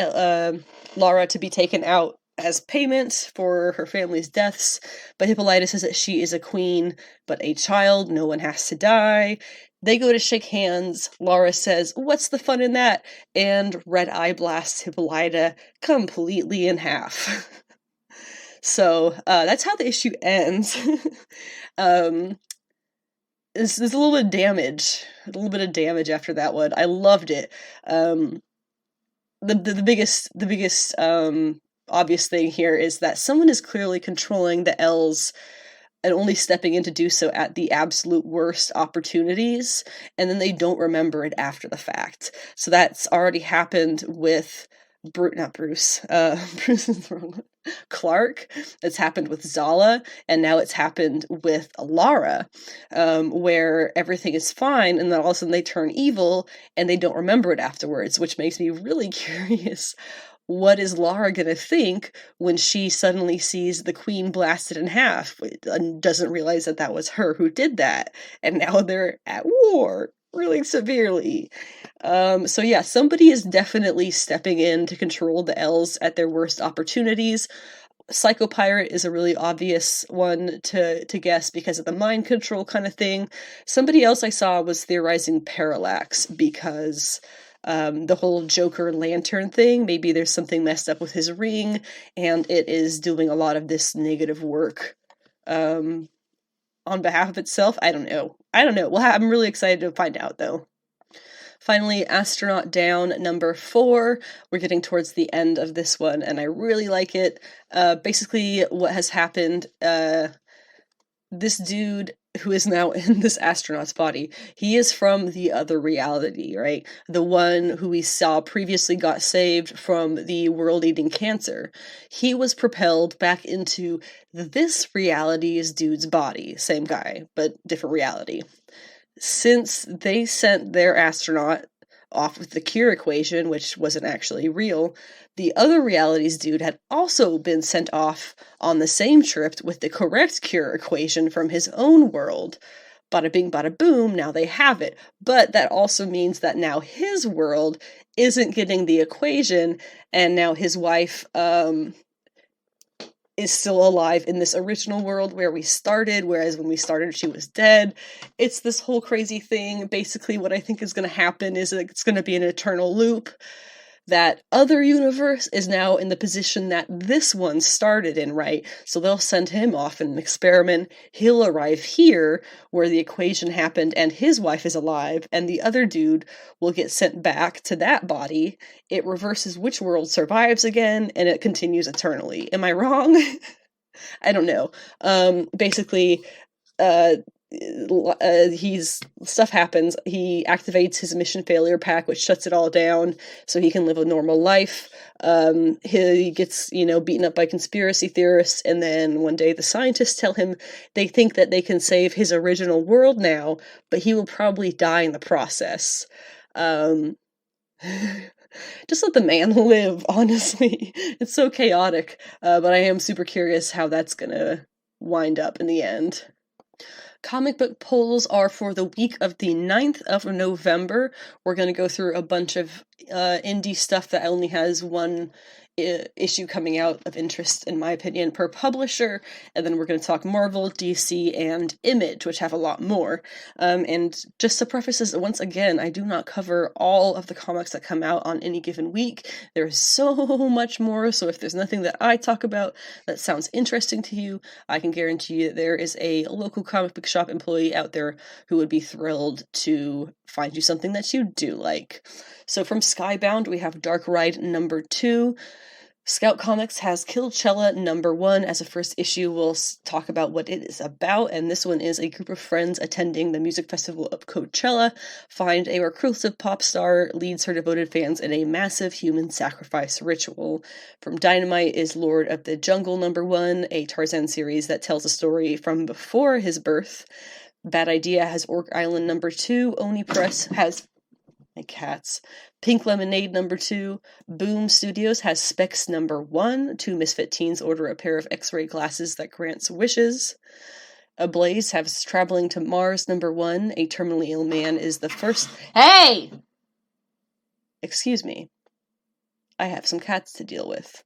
S1: Lara to be taken out as payment for her family's deaths, but Hippolyta says that she is a queen, but a child, no one has to die. They go to shake hands. Lara says, "What's the fun in that?" And Red Eye blasts Hippolyta completely in half. So, that's how the issue ends. There's a little bit of damage after that one. I loved it. The biggest obvious thing here is that someone is clearly controlling the Elves and only stepping in to do so at the absolute worst opportunities, and then they don't remember it after the fact. So that's already happened with Bruce is the wrong one. Clark. It's happened with Zala, and now it's happened with Lara, where everything is fine, and then all of a sudden they turn evil, and they don't remember it afterwards, which makes me really curious. What is Lara gonna think when she suddenly sees the queen blasted in half and doesn't realize that that was her who did that, and now they're at war really severely? So yeah, somebody is definitely stepping in to control the Elves at their worst opportunities. Psycho Pirate is a really obvious one to guess because of the mind control kind of thing. Somebody else I saw was theorizing Parallax because the whole Joker lantern thing, maybe there's something messed up with his ring, and it is doing a lot of this negative work on behalf of itself. I don't know. Well, I'm really excited to find out, though. Finally, Astronaut Down number 4. We're getting towards the end of this one, and I really like it. Basically, what has happened, this dude who is now in this astronaut's body, he is from the other reality, right? The one who we saw previously got saved from the world-eating cancer. He was propelled back into this reality's dude's body. Same guy, but different reality. Since they sent their astronaut off with the cure equation, which wasn't actually real, the other reality's dude had also been sent off on the same trip with the correct cure equation from his own world. Bada bing, bada boom, now they have it. But that also means that now his world isn't getting the equation, and now his wife, is still alive in this original world where we started, whereas when we started she was dead. It's this whole crazy thing. Basically what I think is going to happen is it's going to be an eternal loop. That other universe is now in the position that this one started in, right? So they'll send him off in an experiment. He'll arrive here where the equation happened and his wife is alive, and the other dude will get sent back to that body. It reverses which world survives again, and it continues eternally. Am I wrong? I don't know. Basically, stuff happens. He activates his mission failure pack, which shuts it all down so he can live a normal life. He gets, beaten up by conspiracy theorists, and then one day the scientists tell him they think that they can save his original world now, but he will probably die in the process. Just let the man live, honestly. It's so chaotic, but I am super curious how that's gonna wind up in the end. Comic book polls are for the week of the 9th of November. We're going to go through a bunch of indie stuff that only has one issue coming out of interest, in my opinion, per publisher, and then we're going to talk Marvel, DC, and Image, which have a lot more. And just to preface this, once again, I do not cover all of the comics that come out on any given week. There's so much more, so if there's nothing that I talk about that sounds interesting to you, I can guarantee you that there is a local comic book shop employee out there who would be thrilled to find you something that you do like. So from Skybound, we have Dark Ride number 2. Scout Comics has Killcella number 1 as a first issue. We'll talk about what it is about, and this one is a group of friends attending the music festival of Coachella find a reclusive pop star leads her devoted fans in a massive human sacrifice ritual. From Dynamite is Lord of the Jungle number 1, a Tarzan series that tells a story from before his birth. Bad Idea has Orc Island number 2. Oni Press has... my cats. Pink Lemonade number 2. Boom Studios has Specs number 1. 2 misfit teens order a pair of X-ray glasses that grants wishes. Ablaze has Traveling to Mars number 1. A terminally ill man is the first... Hey! Excuse me. I have some cats to deal with.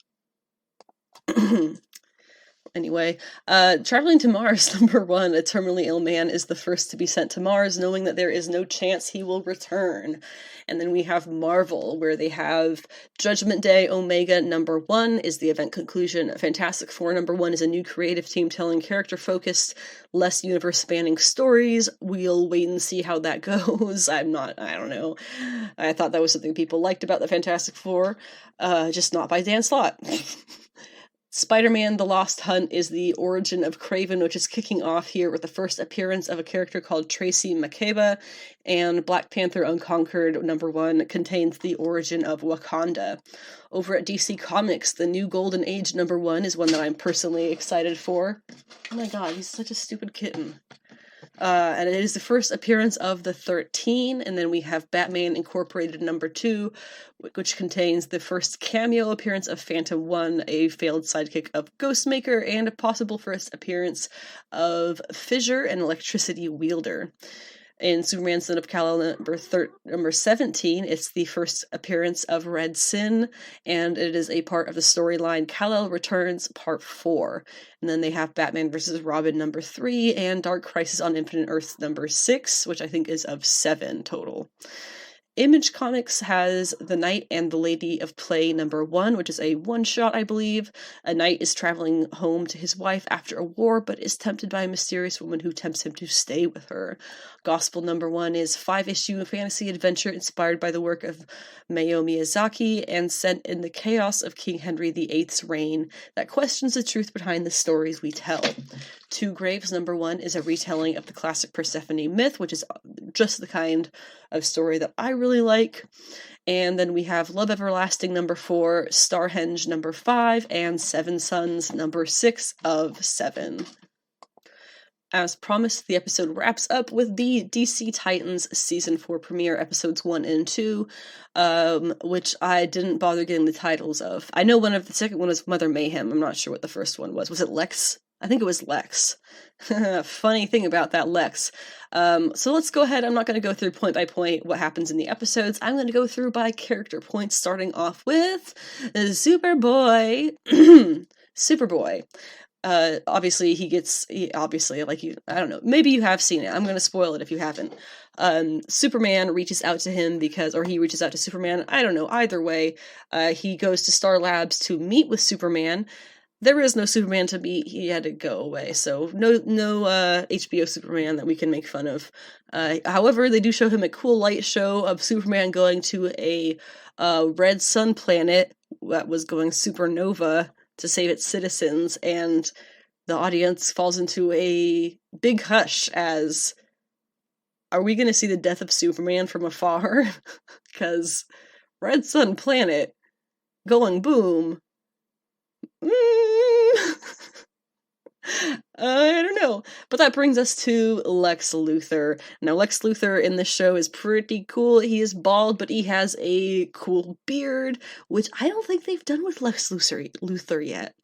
S1: Anyway, Traveling to Mars, number 1, a terminally ill man is the first to be sent to Mars, knowing that there is no chance he will return. And then we have Marvel, where they have Judgment Day Omega number 1 is the event conclusion. Fantastic Four number 1 is a new creative team telling character-focused, less universe-spanning stories. We'll wait and see how that goes. I don't know. I thought that was something people liked about the Fantastic Four, just not by Dan Slott. Spider-Man The Lost Hunt is the origin of Kraven, which is kicking off here with the first appearance of a character called Tracy Makeba, and Black Panther Unconquered number 1 contains the origin of Wakanda. Over at DC Comics, the New Golden Age number 1 is one that I'm personally excited for. Oh my god, he's such a stupid kitten. And it is the first appearance of the 13, and then we have Batman Incorporated number 2, which contains the first cameo appearance of Phantom 1, a failed sidekick of Ghostmaker, and a possible first appearance of Fissure, an electricity wielder. In Superman Son of Kal-El number 17, it's the first appearance of Red Sin, and it is a part of the storyline Kal-El Returns Part 4. And then they have Batman vs. Robin number 3, and Dark Crisis on Infinite Earths number 6, which I think is of 7 total. Image Comics has The Knight and the Lady of Play number 1, which is a one-shot, I believe. A knight is traveling home to his wife after a war, but is tempted by a mysterious woman who tempts him to stay with her. Gospel number 1 is 5-issue fantasy adventure inspired by the work of Hayao Miyazaki and set in the chaos of King Henry VIII's reign that questions the truth behind the stories we tell. Two Graves number 1 is a retelling of the classic Persephone myth, which is just the kind of story that I really like. And then we have Love Everlasting number 4, Starhenge number 5, and Seven Sons number 6 of 7. As promised, the episode wraps up with the DC Titans Season 4 premiere, episodes 1 and 2, which I didn't bother getting the titles of. I know the second one was Mother Mayhem. I'm not sure what the first one was. Was it Lex? I think it was Lex. Funny thing about that Lex. So let's go ahead. I'm not going to go through point by point what happens in the episodes. I'm going to go through by character points, starting off with Superboy. Superboy. Obviously, I don't know, maybe you have seen it. I'm going to spoil it if you haven't. Superman reaches out to him or he reaches out to Superman. I don't know, either way. He goes to Star Labs to meet with Superman. There is no Superman to meet. He had to go away, so no HBO Superman that we can make fun of. However, they do show him a cool light show of Superman going to a red sun planet that was going supernova to save its citizens, and the audience falls into a big hush as, are we going to see the death of Superman from afar? Because red sun planet going boom. I don't know. But that brings us to Lex Luthor. Now, Lex Luthor in this show is pretty cool. He is bald, but he has a cool beard, which I don't think they've done with Lex Luthor yet.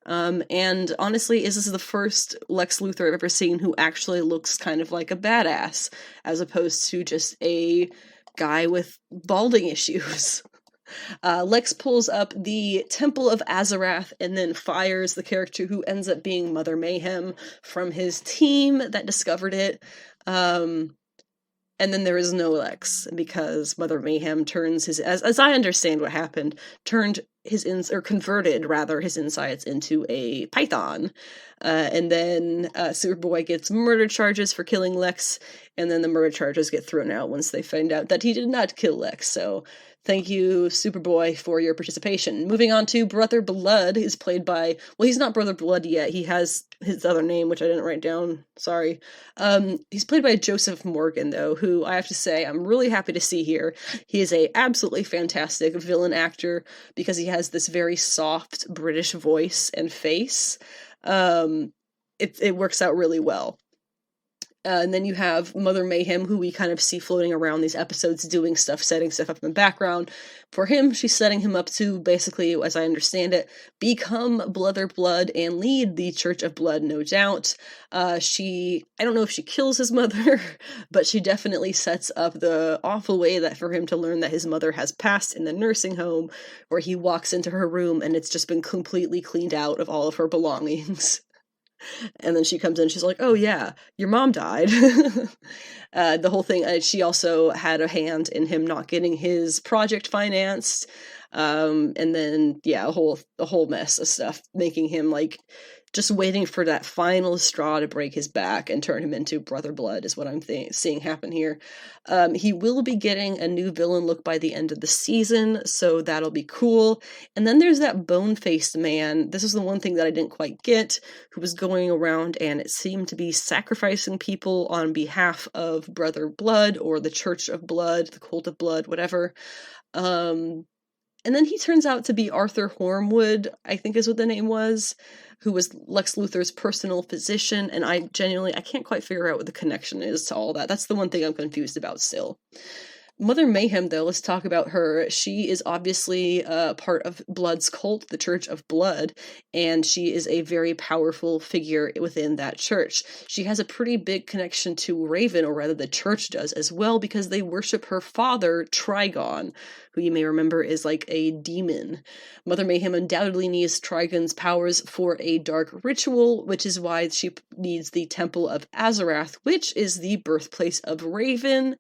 S1: And honestly, this is the first Lex Luthor I've ever seen who actually looks kind of like a badass, as opposed to just a guy with balding issues. Lex pulls up the Temple of Azarath and then fires the character who ends up being Mother Mayhem from his team that discovered it. And then there is no Lex because Mother Mayhem turns as I understand what happened, converted his insides into a python. And then Superboy gets murder charges for killing Lex, and then the murder charges get thrown out once they find out that he did not kill Lex. So thank you, Superboy, for your participation. Moving on to Brother Blood, is played by, well, he's not Brother Blood yet. He has his other name, which I didn't write down. Sorry. He's played by Joseph Morgan, though, who I have to say I'm really happy to see here. He is a absolutely fantastic villain actor because he has this very soft British voice and face. It works out really well. And then you have Mother Mayhem, who we kind of see floating around these episodes doing stuff, setting stuff up in the background. For him, she's setting him up to basically, as I understand it, become Brother Blood and lead the Church of Blood, no doubt. I don't know if she kills his mother, but she definitely sets up the awful way that for him to learn that his mother has passed in the nursing home, where he walks into her room and it's just been completely cleaned out of all of her belongings. And then she comes in, she's like, oh yeah, your mom died. The whole thing, she also had a hand in him not getting his project financed. And then, yeah, a whole mess of stuff, making him like just waiting for that final straw to break his back and turn him into Brother Blood is what I'm seeing happen here. He will be getting a new villain look by the end of the season, so that'll be cool. And then there's that bone-faced man. This is the one thing that I didn't quite get, who was going around and it seemed to be sacrificing people on behalf of Brother Blood or the Church of Blood, the Cult of Blood, whatever. And then he turns out to be Arthur Hornwood, I think is what the name was, who was Lex Luthor's personal physician, and I can't quite figure out what the connection is to all that. That's the one thing I'm confused about still. Mother Mayhem, though, let's talk about her. She is obviously part of Blood's cult, the Church of Blood, and she is a very powerful figure within that church. She has a pretty big connection to Raven, or rather the church does as well, because they worship her father, Trigon, who you may remember is like a demon. Mother Mayhem undoubtedly needs Trigon's powers for a dark ritual, which is why she needs the Temple of Azarath, which is the birthplace of Raven.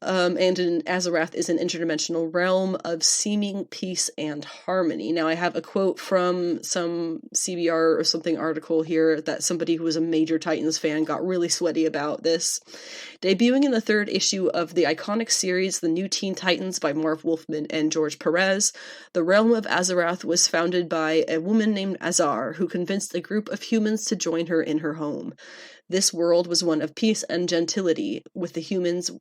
S1: And Azarath is an interdimensional realm of seeming peace and harmony. Now, I have a quote from some CBR or something article here that somebody who was a major Titans fan got really sweaty about this. Debuting in the 3rd issue of the iconic series The New Teen Titans by Marv Wolfman and George Perez, the realm of Azarath was founded by a woman named Azar, who convinced a group of humans to join her in her home. This world was one of peace and gentility, with the humans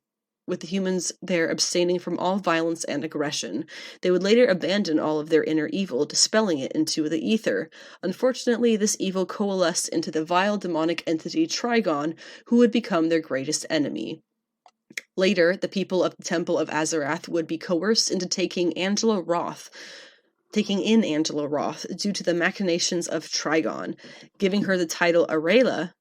S1: there abstaining from all violence and aggression. They would later abandon all of their inner evil, dispelling it into the ether. Unfortunately, this evil coalesced into the vile demonic entity Trigon, who would become their greatest enemy. Later, the people of the Temple of Azarath would be coerced into taking in Angela Roth due to the machinations of Trigon, giving her the title Araya,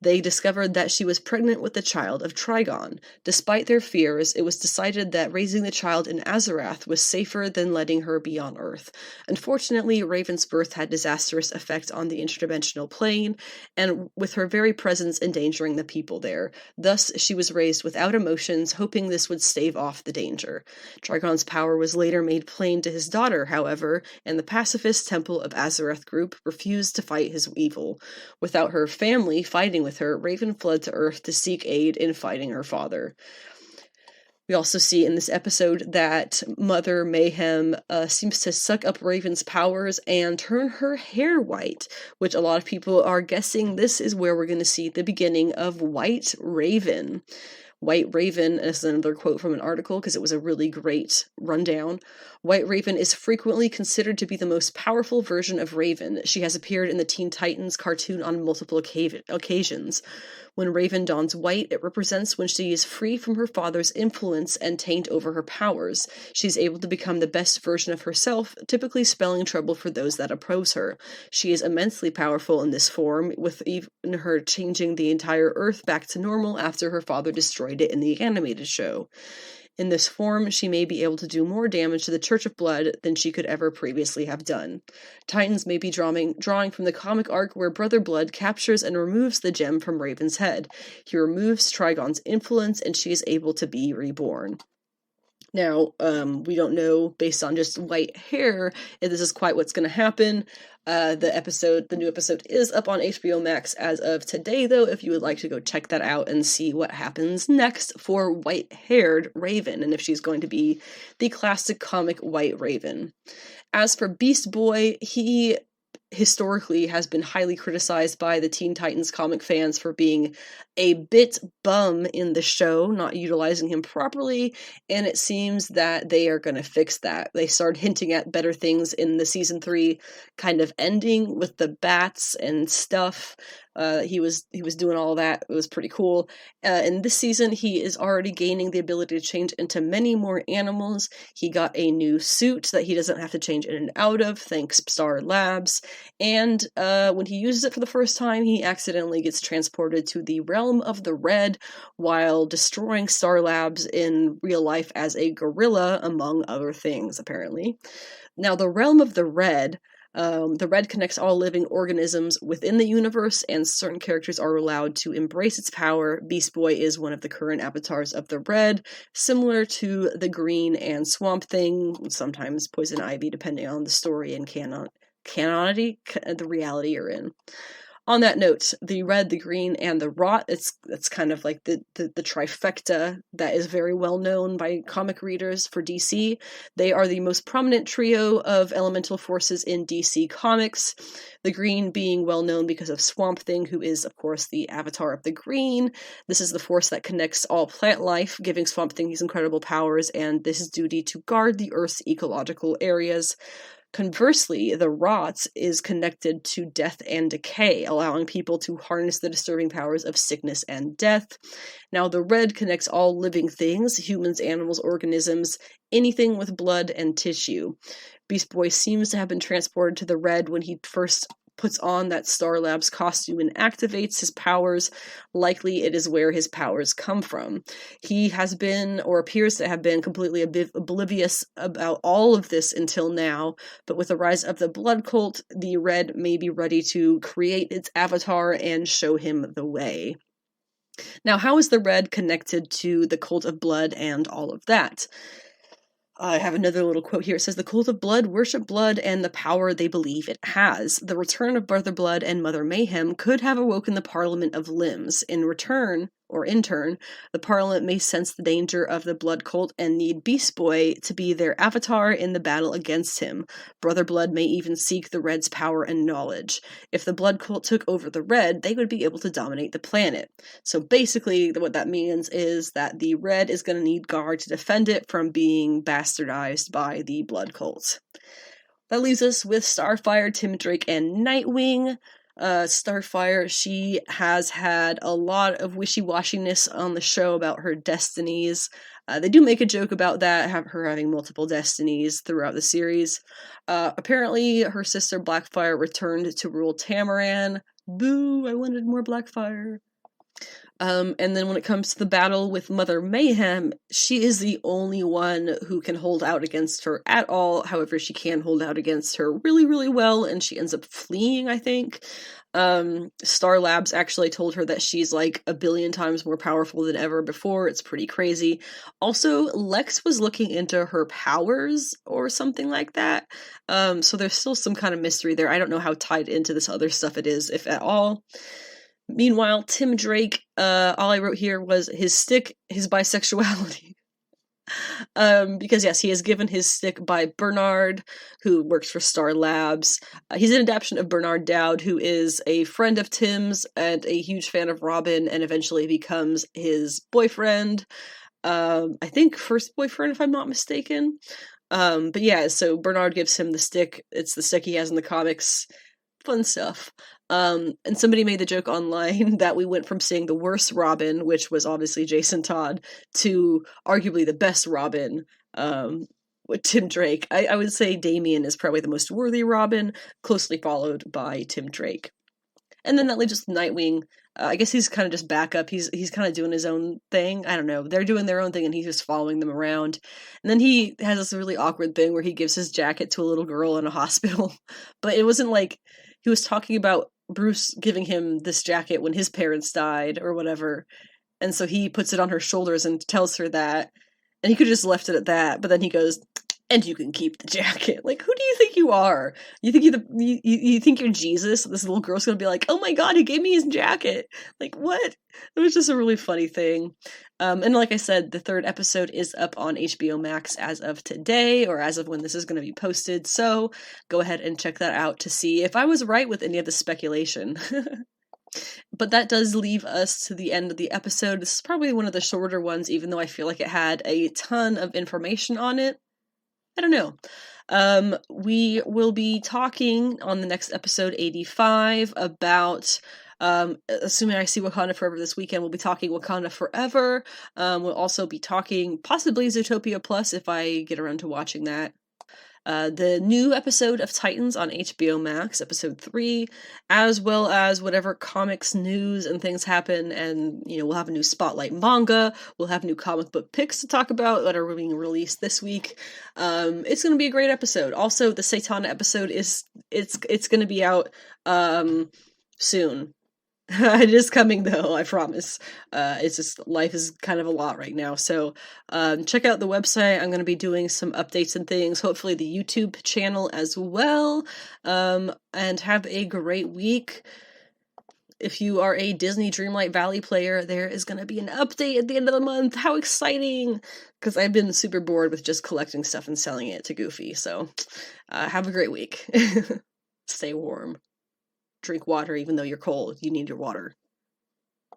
S1: they discovered that she was pregnant with the child of Trigon. Despite their fears, it was decided that raising the child in Azarath was safer than letting her be on Earth. Unfortunately, Raven's birth had disastrous effects on the interdimensional plane, and with her very presence endangering the people there. Thus, she was raised without emotions, hoping this would stave off the danger. Trigon's power was later made plain to his daughter, however, and the pacifist Temple of Azarath group refused to fight his evil. Without her family fighting with her, Raven fled to Earth to seek aid in fighting her father. We also see in this episode that Mother Mayhem seems to suck up Raven's powers and turn her hair white, which a lot of people are guessing this is where we're going to see the beginning of White Raven. White Raven, as another quote from an article, because it was a really great rundown. White Raven is frequently considered to be the most powerful version of Raven. She has appeared in the Teen Titans cartoon on multiple occasions. When Raven dons white, it represents when she is free from her father's influence and taint over her powers. She's able to become the best version of herself, typically spelling trouble for those that oppose her. She is immensely powerful in this form, with even her changing the entire Earth back to normal after her father destroyed it in the animated show. In this form, she may be able to do more damage to the Church of Blood than she could ever previously have done. Titans may be drawing from the comic arc where Brother Blood captures and removes the gem from Raven's head. He removes Trigon's influence, and she is able to be reborn. Now, we don't know, based on just white hair, if this is quite what's going to happen. The new episode is up on HBO Max as of today, though, if you would like to go check that out and see what happens next for white-haired Raven, and if she's going to be the classic comic White Raven. As for Beast Boy, he historically has been highly criticized by the Teen Titans comic fans for being a bit bum in the show, not utilizing him properly, and it seems that they are going to fix that. They started hinting at better things in the season 3 kind of ending with the bats and stuff. He was doing all that. It was pretty cool. In this season, he is already gaining the ability to change into many more animals. He got a new suit that he doesn't have to change in and out of, thanks Star Labs. And when he uses it for the first time, he accidentally gets transported to the realm of the Red while destroying Star Labs in real life as a gorilla, among other things, apparently. Now, the realm of the Red connects all living organisms within the universe, and certain characters are allowed to embrace its power. Beast Boy is one of the current avatars of the Red, similar to the Green and Swamp Thing, sometimes Poison Ivy, depending on the story and the reality you're in. On that note, the Red, the Green, and the Rot, it's kind of like the trifecta that is very well known by comic readers for DC. They are the most prominent trio of elemental forces in DC Comics. The Green being well known because of Swamp Thing, who is, of course, the avatar of the Green. This is the force that connects all plant life, giving Swamp Thing these incredible powers and this duty to guard the Earth's ecological areas. Conversely, the rot is connected to death and decay, allowing people to harness the disturbing powers of sickness and death. Now, the red connects all living things, humans, animals, organisms, anything with blood and tissue. Beast Boy seems to have been transported to the red when he first puts on that Star Labs costume and activates his powers. Likely it is where his powers come from. He has been, or appears to have been, completely oblivious about all of this until now, but with the rise of the Blood Cult, the Red may be ready to create its avatar and show him the way. Now, how is the Red connected to the Cult of Blood and all of that? I have another little quote here. It says, the Cult of Blood worship blood and the power they believe it has. The return of Brother Blood and Mother Mayhem could have awoken the Parliament of Limbs. In turn, the Parliament may sense the danger of the Blood Cult and need Beast Boy to be their avatar in the battle against him. Brother Blood may even seek the Red's power and knowledge. If the Blood Cult took over the Red, they would be able to dominate the planet. So basically, what that means is that the Red is going to need Gar to defend it from being bastardized by the Blood Cult. That leaves us with Starfire, Tim Drake, and Nightwing. Starfire, she has had a lot of wishy-washiness on the show about her destinies. They do make a joke about that, her having multiple destinies throughout the series. Apparently, her sister Blackfire returned to rule Tamaran. Boo, I wanted more Blackfire. And then when it comes to the battle with Mother Mayhem, she is the only one who can hold out against her at all. However, she can hold out against her really, really well, and she ends up fleeing, I think. Star Labs actually told her that she's like 1 billion times more powerful than ever before. It's pretty crazy. Also, Lex was looking into her powers or something like that. So there's still some kind of mystery there. I don't know how tied into this other stuff it is, if at all. Meanwhile, Tim Drake, all I wrote here was his stick, his bisexuality. Because yes, he is given his stick by Bernard, who works for Star Labs. He's an adaptation of Bernard Dowd, who is a friend of Tim's and a huge fan of Robin, and eventually becomes his boyfriend. I think first boyfriend, if I'm not mistaken. But yeah, so Bernard gives him the stick. It's the stick he has in the comics. Fun stuff. And somebody made the joke online that we went from seeing the worst Robin, which was obviously Jason Todd, to arguably the best Robin, with Tim Drake. I would say Damian is probably the most worthy Robin, closely followed by Tim Drake. And then that leaves just Nightwing. I guess he's kind of just backup. He's kind of doing his own thing. I don't know. They're doing their own thing and he's just following them around. And then he has this really awkward thing where he gives his jacket to a little girl in a hospital. But it wasn't like he was talking about Bruce giving him this jacket when his parents died or whatever. And so he puts it on her shoulders and tells her that. And he could have just left it at that. But then he goes, and you can keep the jacket. Like, who do you think you are? You think you think you're Jesus? This little girl's gonna be like, oh my god, he gave me his jacket. Like, what? It was just a really funny thing. And like I said, the 3rd episode is up on HBO Max as of today, or as of when this is going to be posted. So go ahead and check that out to see if I was right with any of the speculation. But that does leave us to the end of the episode. This is probably one of the shorter ones, even though I feel like it had a ton of information on it. I don't know. We will be talking on the next episode 85 about, assuming I see Wakanda Forever this weekend, we'll be talking Wakanda Forever. We'll also be talking possibly Zootopia Plus if I get around to watching that. The new episode of Titans on HBO Max, episode 3, as well as whatever comics news and things happen, and, we'll have a new Spotlight manga, we'll have new comic book picks to talk about that are being released this week. It's going to be a great episode. Also, the Satana episode it's going to be out, soon. It is coming though, I promise. It's just, life is kind of a lot right now. So, check out the website. I'm going to be doing some updates and things, hopefully the YouTube channel as well. And have a great week. If you are a Disney Dreamlight Valley player, there is going to be an update at the end of the month. How exciting! Because I've been super bored with just collecting stuff and selling it to Goofy. So, have a great week. Stay warm. Drink water even though you're cold. You need your water.